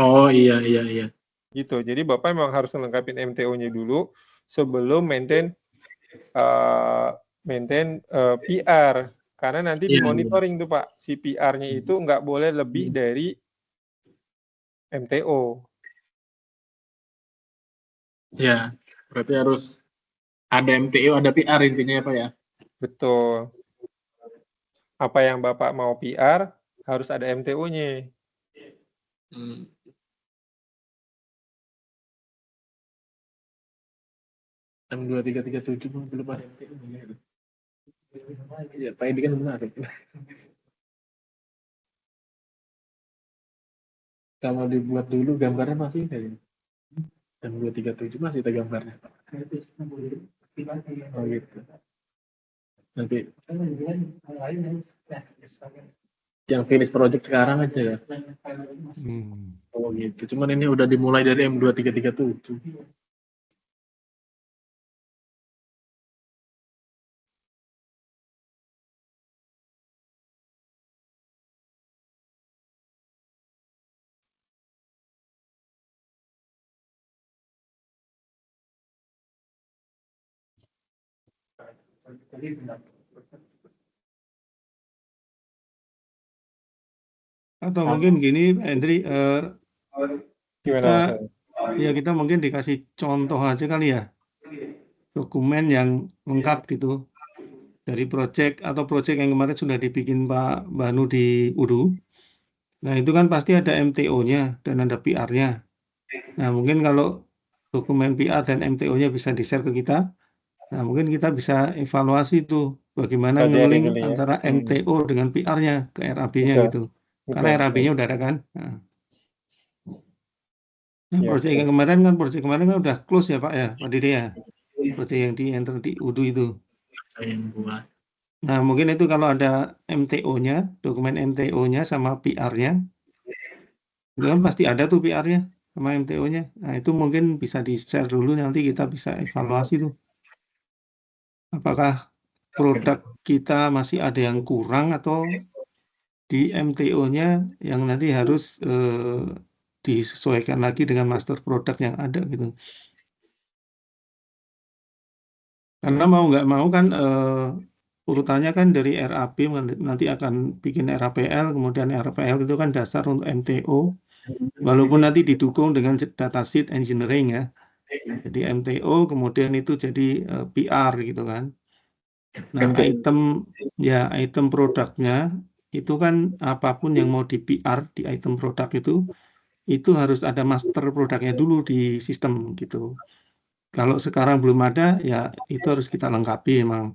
Oh iya. Gitu. Jadi Bapak memang harus melengkapi MTO-nya dulu sebelum maintain PR. Karena nanti dimonitoring tuh Pak. Si PR-nya itu nggak boleh lebih dari MTO. Ya, berarti harus ada MTO, ada PR intinya ya Pak ya. Betul. Apa yang Bapak mau PR harus ada MTO-nya. M2337 belum ada MTO. Ya, Pak Edi kan belum masuk. Kalau dibuat dulu gambarnya masih ada ya. M237 masih ada gambarnya. Oh gitu. Nanti yang finish project sekarang aja ya. Oh gitu. Cuman ini udah dimulai dari M2337. Atau mungkin gini, Pak Hendri, Gimana Mas? kita mungkin dikasih contoh aja kali ya, dokumen yang lengkap gitu dari proyek atau proyek yang kemarin sudah dibikin Pak Banu di UDU. Nah itu kan pasti ada MTO-nya dan ada PR-nya. Nah mungkin kalau dokumen PR dan MTO-nya bisa di-share ke kita, nah mungkin kita bisa evaluasi tuh bagaimana Pelajari nge-link dulu ya. antara MTO dengan PR-nya ke RAB-nya Betul. gitu. Betul, Karena RAB-nya betul. udah ada kan. Nah, Ya, proyek betul. yang proyek kemarin kan udah close ya Pak ya, Pak Dede ya. Proyek yang di enter di UDU itu. Nah mungkin itu kalau ada MTO-nya, dokumen MTO-nya sama PR-nya, itu kan pasti ada tuh PR-nya sama MTO-nya. Nah itu mungkin bisa di-share dulu, nanti kita bisa evaluasi tuh. Apakah produk kita masih ada yang kurang atau di MTO-nya yang nanti harus disesuaikan lagi dengan master produk yang ada gitu. Karena mau nggak mau kan urutannya kan dari RAP nanti akan bikin RAPL, kemudian RAPL itu kan dasar untuk MTO, walaupun nanti didukung dengan datasheet engineering ya. Jadi MTO kemudian itu jadi PR gitu kan. Nah item produknya itu kan apapun yang mau di PR di item produk itu harus ada master produknya dulu di sistem gitu. Kalau sekarang belum ada ya itu harus kita lengkapi emang.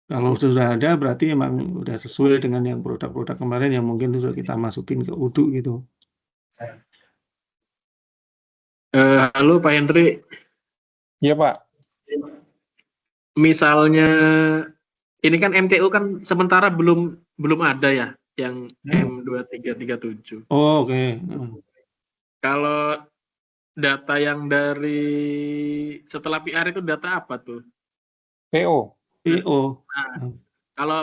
Kalau sudah ada berarti emang udah sesuai dengan yang produk-produk kemarin yang mungkin sudah kita masukin ke UDU gitu. Halo Pak Hendri. Iya Pak. Misalnya ini kan MTU kan sementara belum ada ya yang M2337. Oh, oke. Kalau data yang dari setelah PR itu data apa tuh? PO. PO. Nah, kalau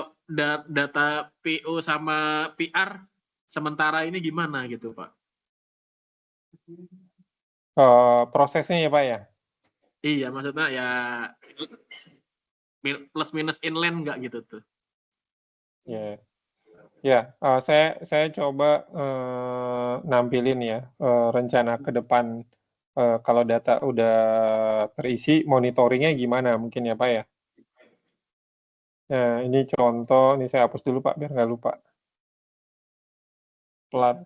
data PO sama PR sementara ini gimana gitu Pak? Prosesnya ya Pak ya? Iya maksudnya ya plus minus inland nggak gitu tuh? Ya, ya. Saya coba nampilin ya rencana ke depan kalau data udah terisi, monitoringnya gimana mungkin ya Pak ya? Nah ini contoh, ini saya hapus dulu Pak biar nggak lupa. Plat.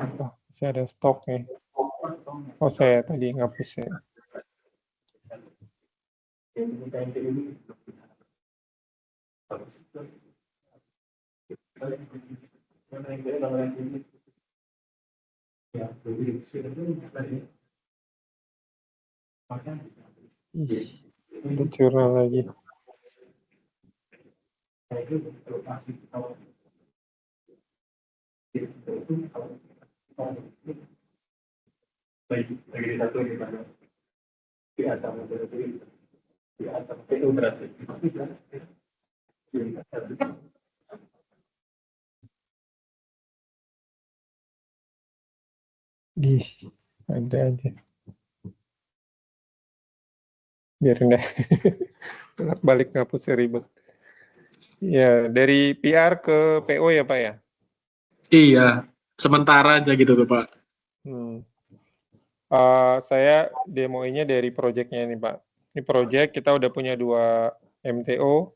Oh, saya ada stok nih. Oh, saya tadi ngapus ya. Ada jurnal lagi. Ih, ada aja. Biarin deh. Balik ngapus ribet. Ya, dari PR ke PO ya Pak ya? Iya, sementara aja gitu tuh Pak. Saya demoinnya dari project-nya ini Pak. Ini project kita udah punya 2 MTO,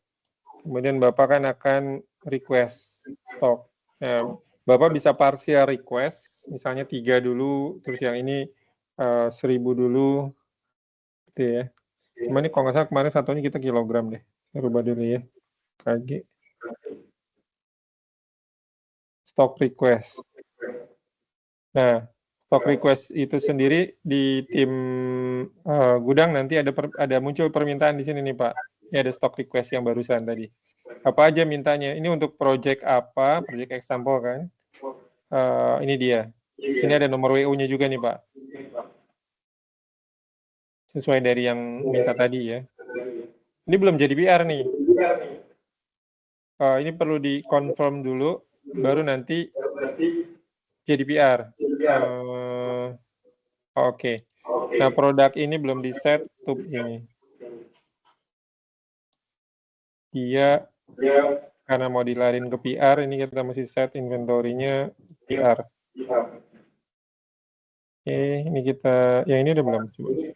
kemudian Bapak kan akan request stok. Nah, Bapak bisa partial request, misalnya 3 dulu, terus yang ini 1000 dulu, gitu ya. Cuma ini kalau nggak salah kemarin satunya kita kilogram deh. Saya rubah dulu ya. KG. Stock request. Nah, stock request itu sendiri di tim gudang nanti ada muncul permintaan di sini nih Pak. Ini ada stock request yang barusan tadi. Apa aja mintanya? Ini untuk project apa? Project example kan? Ini dia. Sini ada nomor WO-nya juga nih Pak. Sesuai dari yang minta tadi ya. Ini belum jadi PR nih. Ini perlu di-confirm dulu, baru nanti jadi PR. Oke. Nah, produk ini belum di-set tub ini. Dia karena mau dilarin ke PR, ini kita mesti set inventory-nya PR. Oke, ini kita, yang ini udah belum? Coba sih.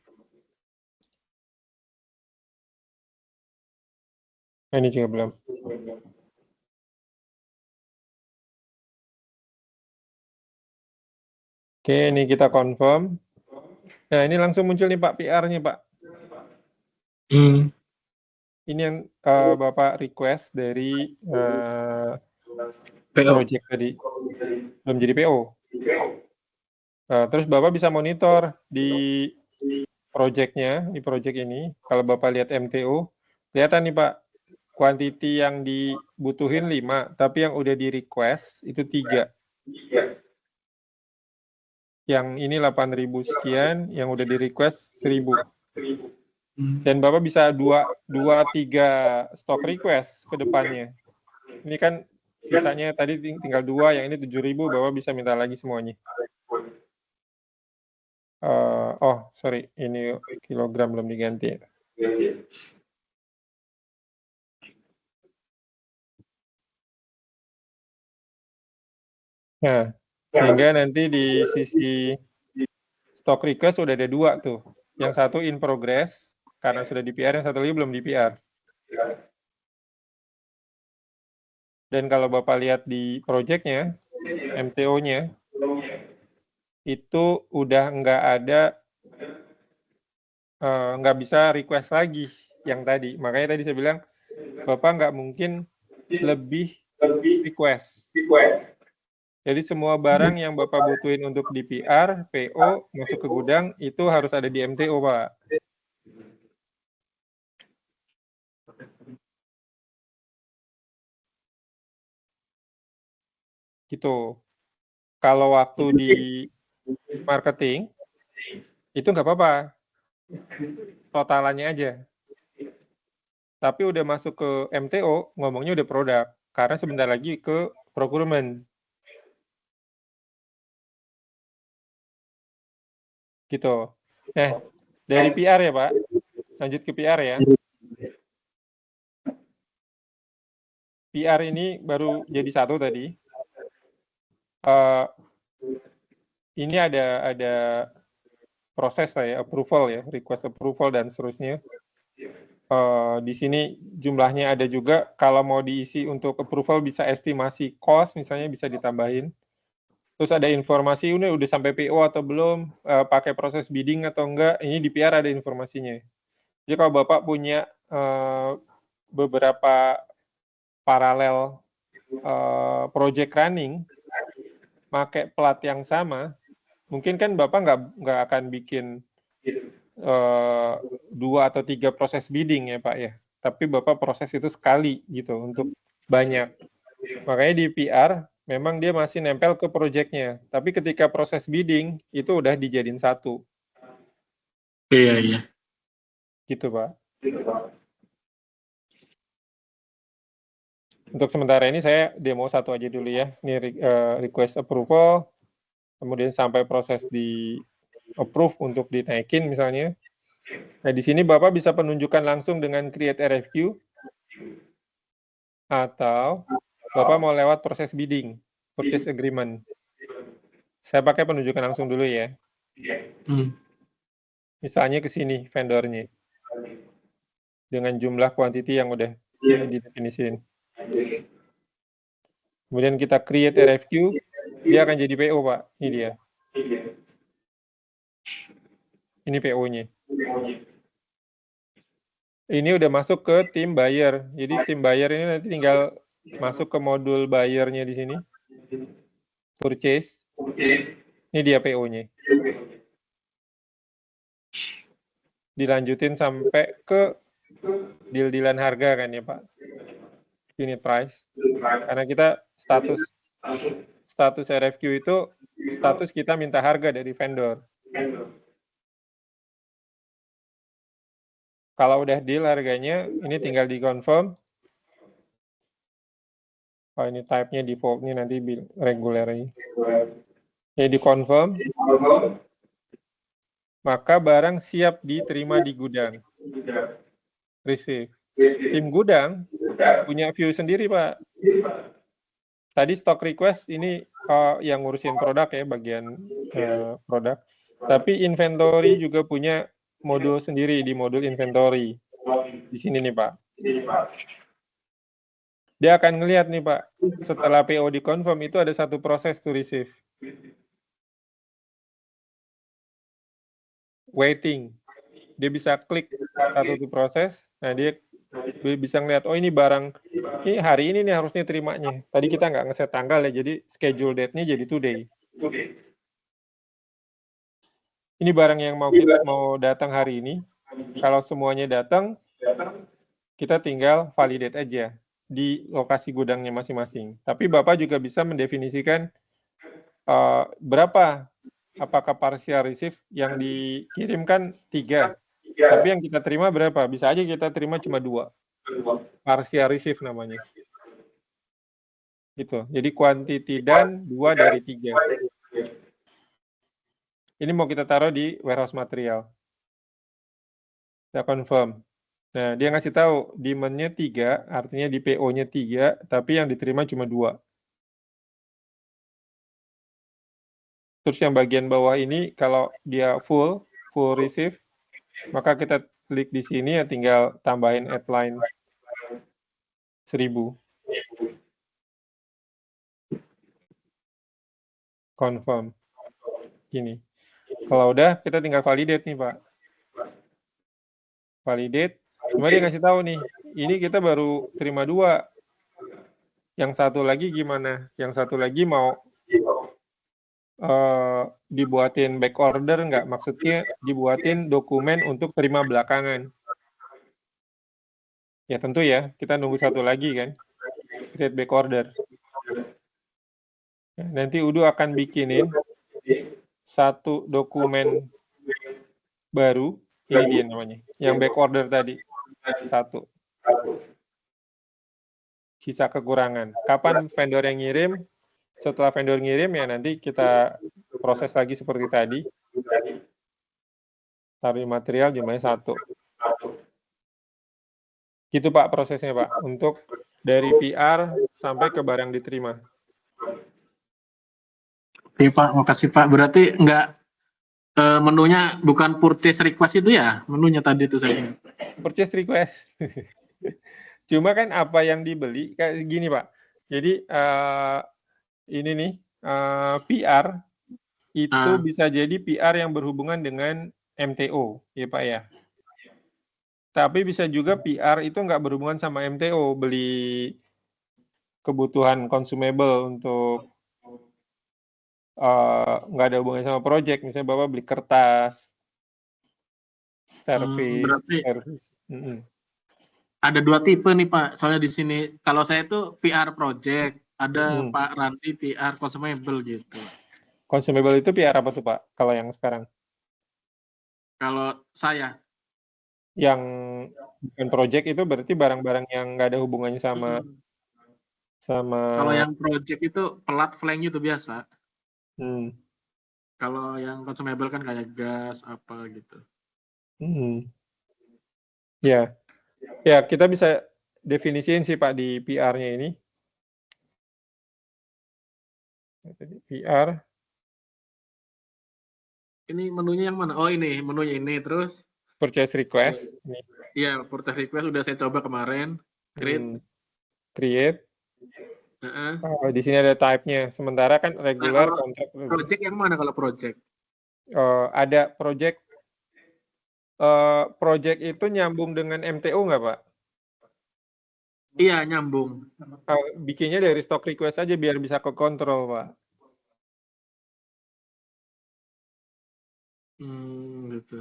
Nah, ini juga belum. Oke, ini kita confirm. Nah, ini langsung muncul nih Pak PR-nya Pak. Ini yang Bapak request dari project tadi. Belum jadi PO. Terus Bapak bisa monitor di project-nya, di project ini. Kalau Bapak lihat MTO, kelihatan nih Pak, quantity yang dibutuhin 5, tapi yang udah di request itu 3. Yang ini 8.000 sekian, yang udah di request 1.000. Dan Bapak bisa 2-3 stock request ke depannya. Ini kan sisanya tadi tinggal 2, yang ini 7.000, Bapak bisa minta lagi semuanya. Sorry, ini kilogram belum diganti. Nah, sehingga nanti di sisi stock request sudah ada 2 tuh. Yang satu in progress, karena sudah di PR, yang satu lagi belum di PR. Dan kalau Bapak lihat di project-nya, MTO-nya, itu udah nggak bisa request lagi yang tadi. Makanya tadi saya bilang, Bapak nggak mungkin lebih request. Jadi semua barang yang Bapak butuhin untuk di PR, PO, masuk ke gudang, itu harus ada di MTO, Pak. Gitu. Kalau waktu di marketing, itu nggak apa-apa. Totalannya aja. Tapi udah masuk ke MTO, ngomongnya udah produk. Karena sebentar lagi ke procurement. Gitu. Nah, dari PR ya Pak. Lanjut ke PR ya. PR ini baru jadi 1 tadi. Ini ada proses lah ya, approval ya, request approval dan seterusnya. Di sini jumlahnya ada juga, kalau mau diisi untuk approval bisa estimasi cost, misalnya bisa ditambahin. Terus ada informasi, ini udah sampai PO atau belum, pakai proses bidding atau enggak, ini di PR ada informasinya. Jadi kalau Bapak punya beberapa paralel project running, pakai plat yang sama, mungkin kan Bapak nggak akan bikin 2 atau 3 proses bidding ya Pak ya. Tapi Bapak proses itu sekali gitu untuk banyak. Makanya di PR memang dia masih nempel ke project-nya. Tapi ketika proses bidding itu udah dijadiin 1. Iya. Gitu Pak. Untuk sementara ini saya demo 1 aja dulu ya. Ini request approval. Kemudian sampai proses di approve untuk dinaikin misalnya. Nah, di sini Bapak bisa penunjukkan langsung dengan create RFQ atau Bapak mau lewat proses bidding, purchase agreement. Saya pakai penunjukan langsung dulu ya. Misalnya ke sini vendornya. Dengan jumlah quantity yang udah didefinisin. Kemudian kita create RFQ, dia akan jadi PO, Pak. Ini dia. Ini PO-nya. Ini udah masuk ke tim buyer. Jadi tim buyer ini nanti tinggal masuk ke modul buyer-nya di sini. Purchase. Ini dia PO-nya. Dilanjutin sampai ke deal-dealan harga kan ya, Pak. Unit price. Karena kita status RFQ itu status kita minta harga dari vendor. Kalau udah deal harganya, ini tinggal di-confirm. Oh, ini type-nya default, ini nanti regular aja. Ya, di-confirm. Maka barang siap diterima di gudang. Receive. Tim gudang punya view sendiri, Pak. Tadi stock request ini yang ngurusin produk ya, bagian produk. Tapi inventory juga punya modul sendiri di modul inventory. Di sini nih, Pak. Dia akan ngelihat nih, Pak. Setelah PO di-confirm itu ada satu proses to receive. Waiting. Dia bisa klik satu proses. Nah, dia bisa ngeliat, oh ini barang, ini hari ini nih harusnya terimanya. Tadi kita nggak ngeset tanggal ya, jadi schedule date-nya jadi today. Ini barang yang mau datang hari ini. Kalau semuanya datang, kita tinggal validate aja di lokasi gudangnya masing-masing. Tapi Bapak juga bisa mendefinisikan berapa, apakah partial receive yang dikirimkan 3. Tapi yang kita terima berapa? Bisa aja kita terima cuma 2. Partial receive namanya. Gitu. Jadi quantity dan 2 dari 3. Ini mau kita taruh di warehouse material. Kita confirm. Nah, dia ngasih tahu demand-nya 3, artinya di PO-nya 3, tapi yang diterima cuma 2. Terus yang bagian bawah ini, kalau dia full receive, maka kita klik di sini ya tinggal tambahin add line 1000. Confirm. Gini. Kalau udah, kita tinggal validate nih, Pak. Validate. Cuma dia ngasih tahu nih, ini kita baru terima 2. Yang satu lagi gimana? Yang satu lagi mau dibuatin back order nggak? Maksudnya dibuatin dokumen untuk terima belakangan. Ya tentu ya, kita nunggu satu lagi kan. Create back order. Nanti Udo akan bikinin satu dokumen baru, ini dia namanya, yang back order tadi, 1. Sisa kekurangan. Kapan vendor yang ngirim? Setelah vendor ngirim ya nanti kita proses lagi seperti tadi. Taruh material jumlahnya 1. Gitu Pak prosesnya Pak, untuk dari PR sampai ke barang diterima. Oke Pak, makasih Pak. Berarti nggak menunya bukan purchase request itu ya? Menunya tadi itu saya. Purchase request. Cuma kan apa yang dibeli kayak gini Pak. Jadi ini nih PR itu bisa jadi PR yang berhubungan dengan MTO, ya Pak ya. Tapi bisa juga PR itu nggak berhubungan sama MTO, beli kebutuhan consumable untuk nggak ada hubungannya sama project, misalnya Bapak beli kertas, service. Ada 2 tipe nih Pak, soalnya di sini kalau saya itu PR project, ada Pak Randi PR consumable gitu. Consumable itu PR apa tuh Pak, kalau yang sekarang? Kalau saya. Yang bukan project itu berarti barang-barang yang nggak ada hubungannya sama Kalau yang project itu pelat flank itu biasa. Hmm. Kalau yang consumable kan kayak gas apa gitu. Ya, ya kita bisa definisiin sih Pak di PR-nya ini. PR. Ini menunya yang mana? Oh ini, menunya ini. Terus? Purchase request. Iya, purchase request udah saya coba kemarin. Create. Create. Di sini ada type-nya. Sementara kan regular, contract. Project yang mana kalau project? Ada project. Project itu nyambung dengan MTO nggak Pak? Iya, nyambung. Bikinnya dari stock request aja biar bisa ke kontrol Pak. Gitu.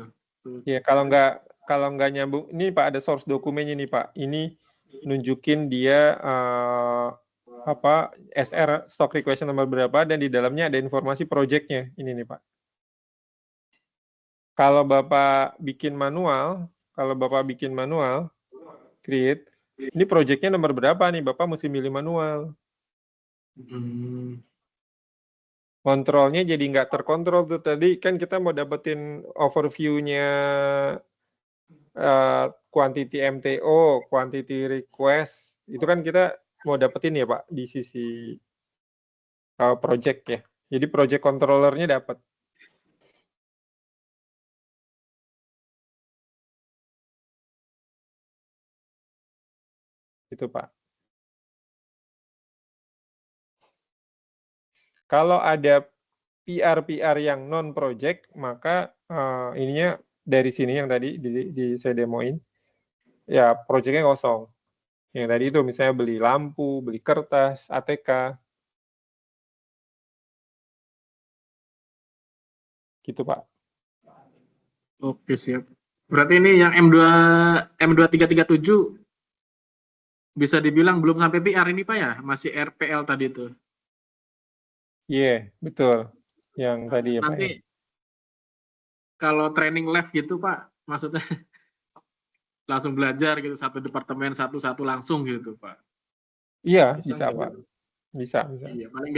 Ya kalau nggak nyambung, ini Pak ada source dokumennya nih Pak. Ini nunjukin dia SR stock request nomor berapa dan di dalamnya ada informasi projectnya. Ini nih Pak. Kalau Bapak bikin manual, create, ini projectnya nomor berapa nih? Bapak mesti milih manual. Kontrolnya jadi nggak terkontrol tuh tadi kan kita mau dapetin overview-nya quantity MTO, quantity request, itu kan kita mau dapetin ya Pak di sisi project ya. Jadi project controllernya dapat. Itu Pak. Kalau ada PR yang non-project, maka ininya dari sini yang tadi di saya demoin, ya projectnya kosong. Yang tadi itu misalnya beli lampu, beli kertas, ATK. Gitu Pak. Oke, siap. Berarti ini yang M2337 bisa dibilang belum sampai PR ini Pak ya? Masih RPL tadi itu. Iya, betul. Yang tadi ya Pak. Nanti kalau training live gitu Pak, maksudnya langsung belajar gitu, satu departemen satu-satu langsung gitu Pak. Iya, bisa Pak. Bisa. Iya, paling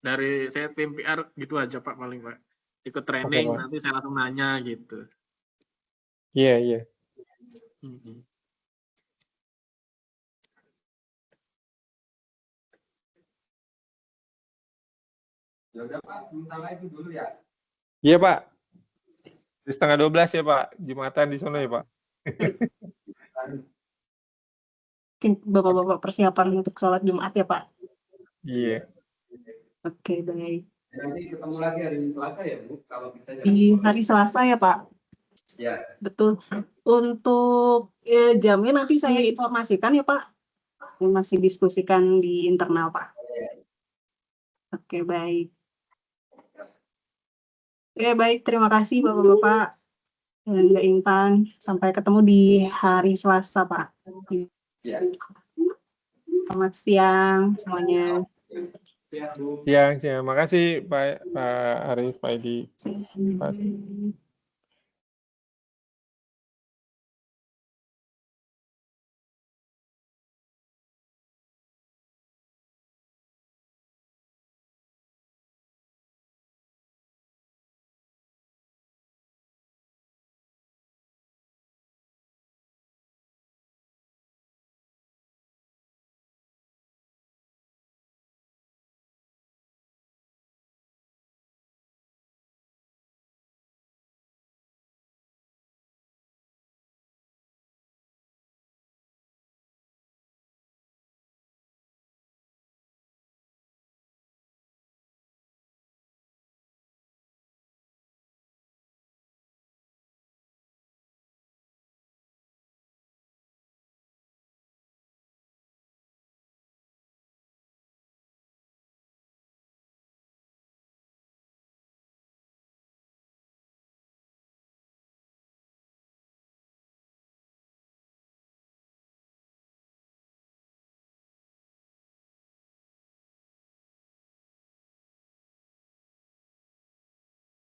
dari saya tim PR gitu aja Pak paling Pak. Ikut training, Pak. nanti saya langsung nanya gitu. Iya. Ya udah Pak, sementara itu dulu ya. Iya Pak. Di 11:30 ya Pak, Jumatan di sana ya Pak. Mungkin Bapak-bapak persiapan untuk sholat Jumat ya Pak? Iya. Oke, baik. Nanti ketemu lagi hari Selasa ya Bu, kalau bisa. Di hari Selasa ya Pak? Ya. Betul. Untuk jamnya nanti saya informasikan ya Pak. Masih diskusikan di internal Pak. Oke, baik. Oke, baik. Terima kasih Bapak-bapak. Mbak Intan. Sampai ketemu di hari Selasa Pak. Ya. Selamat siang semuanya. Siang. Makasih Pak Aris, Pak Edi.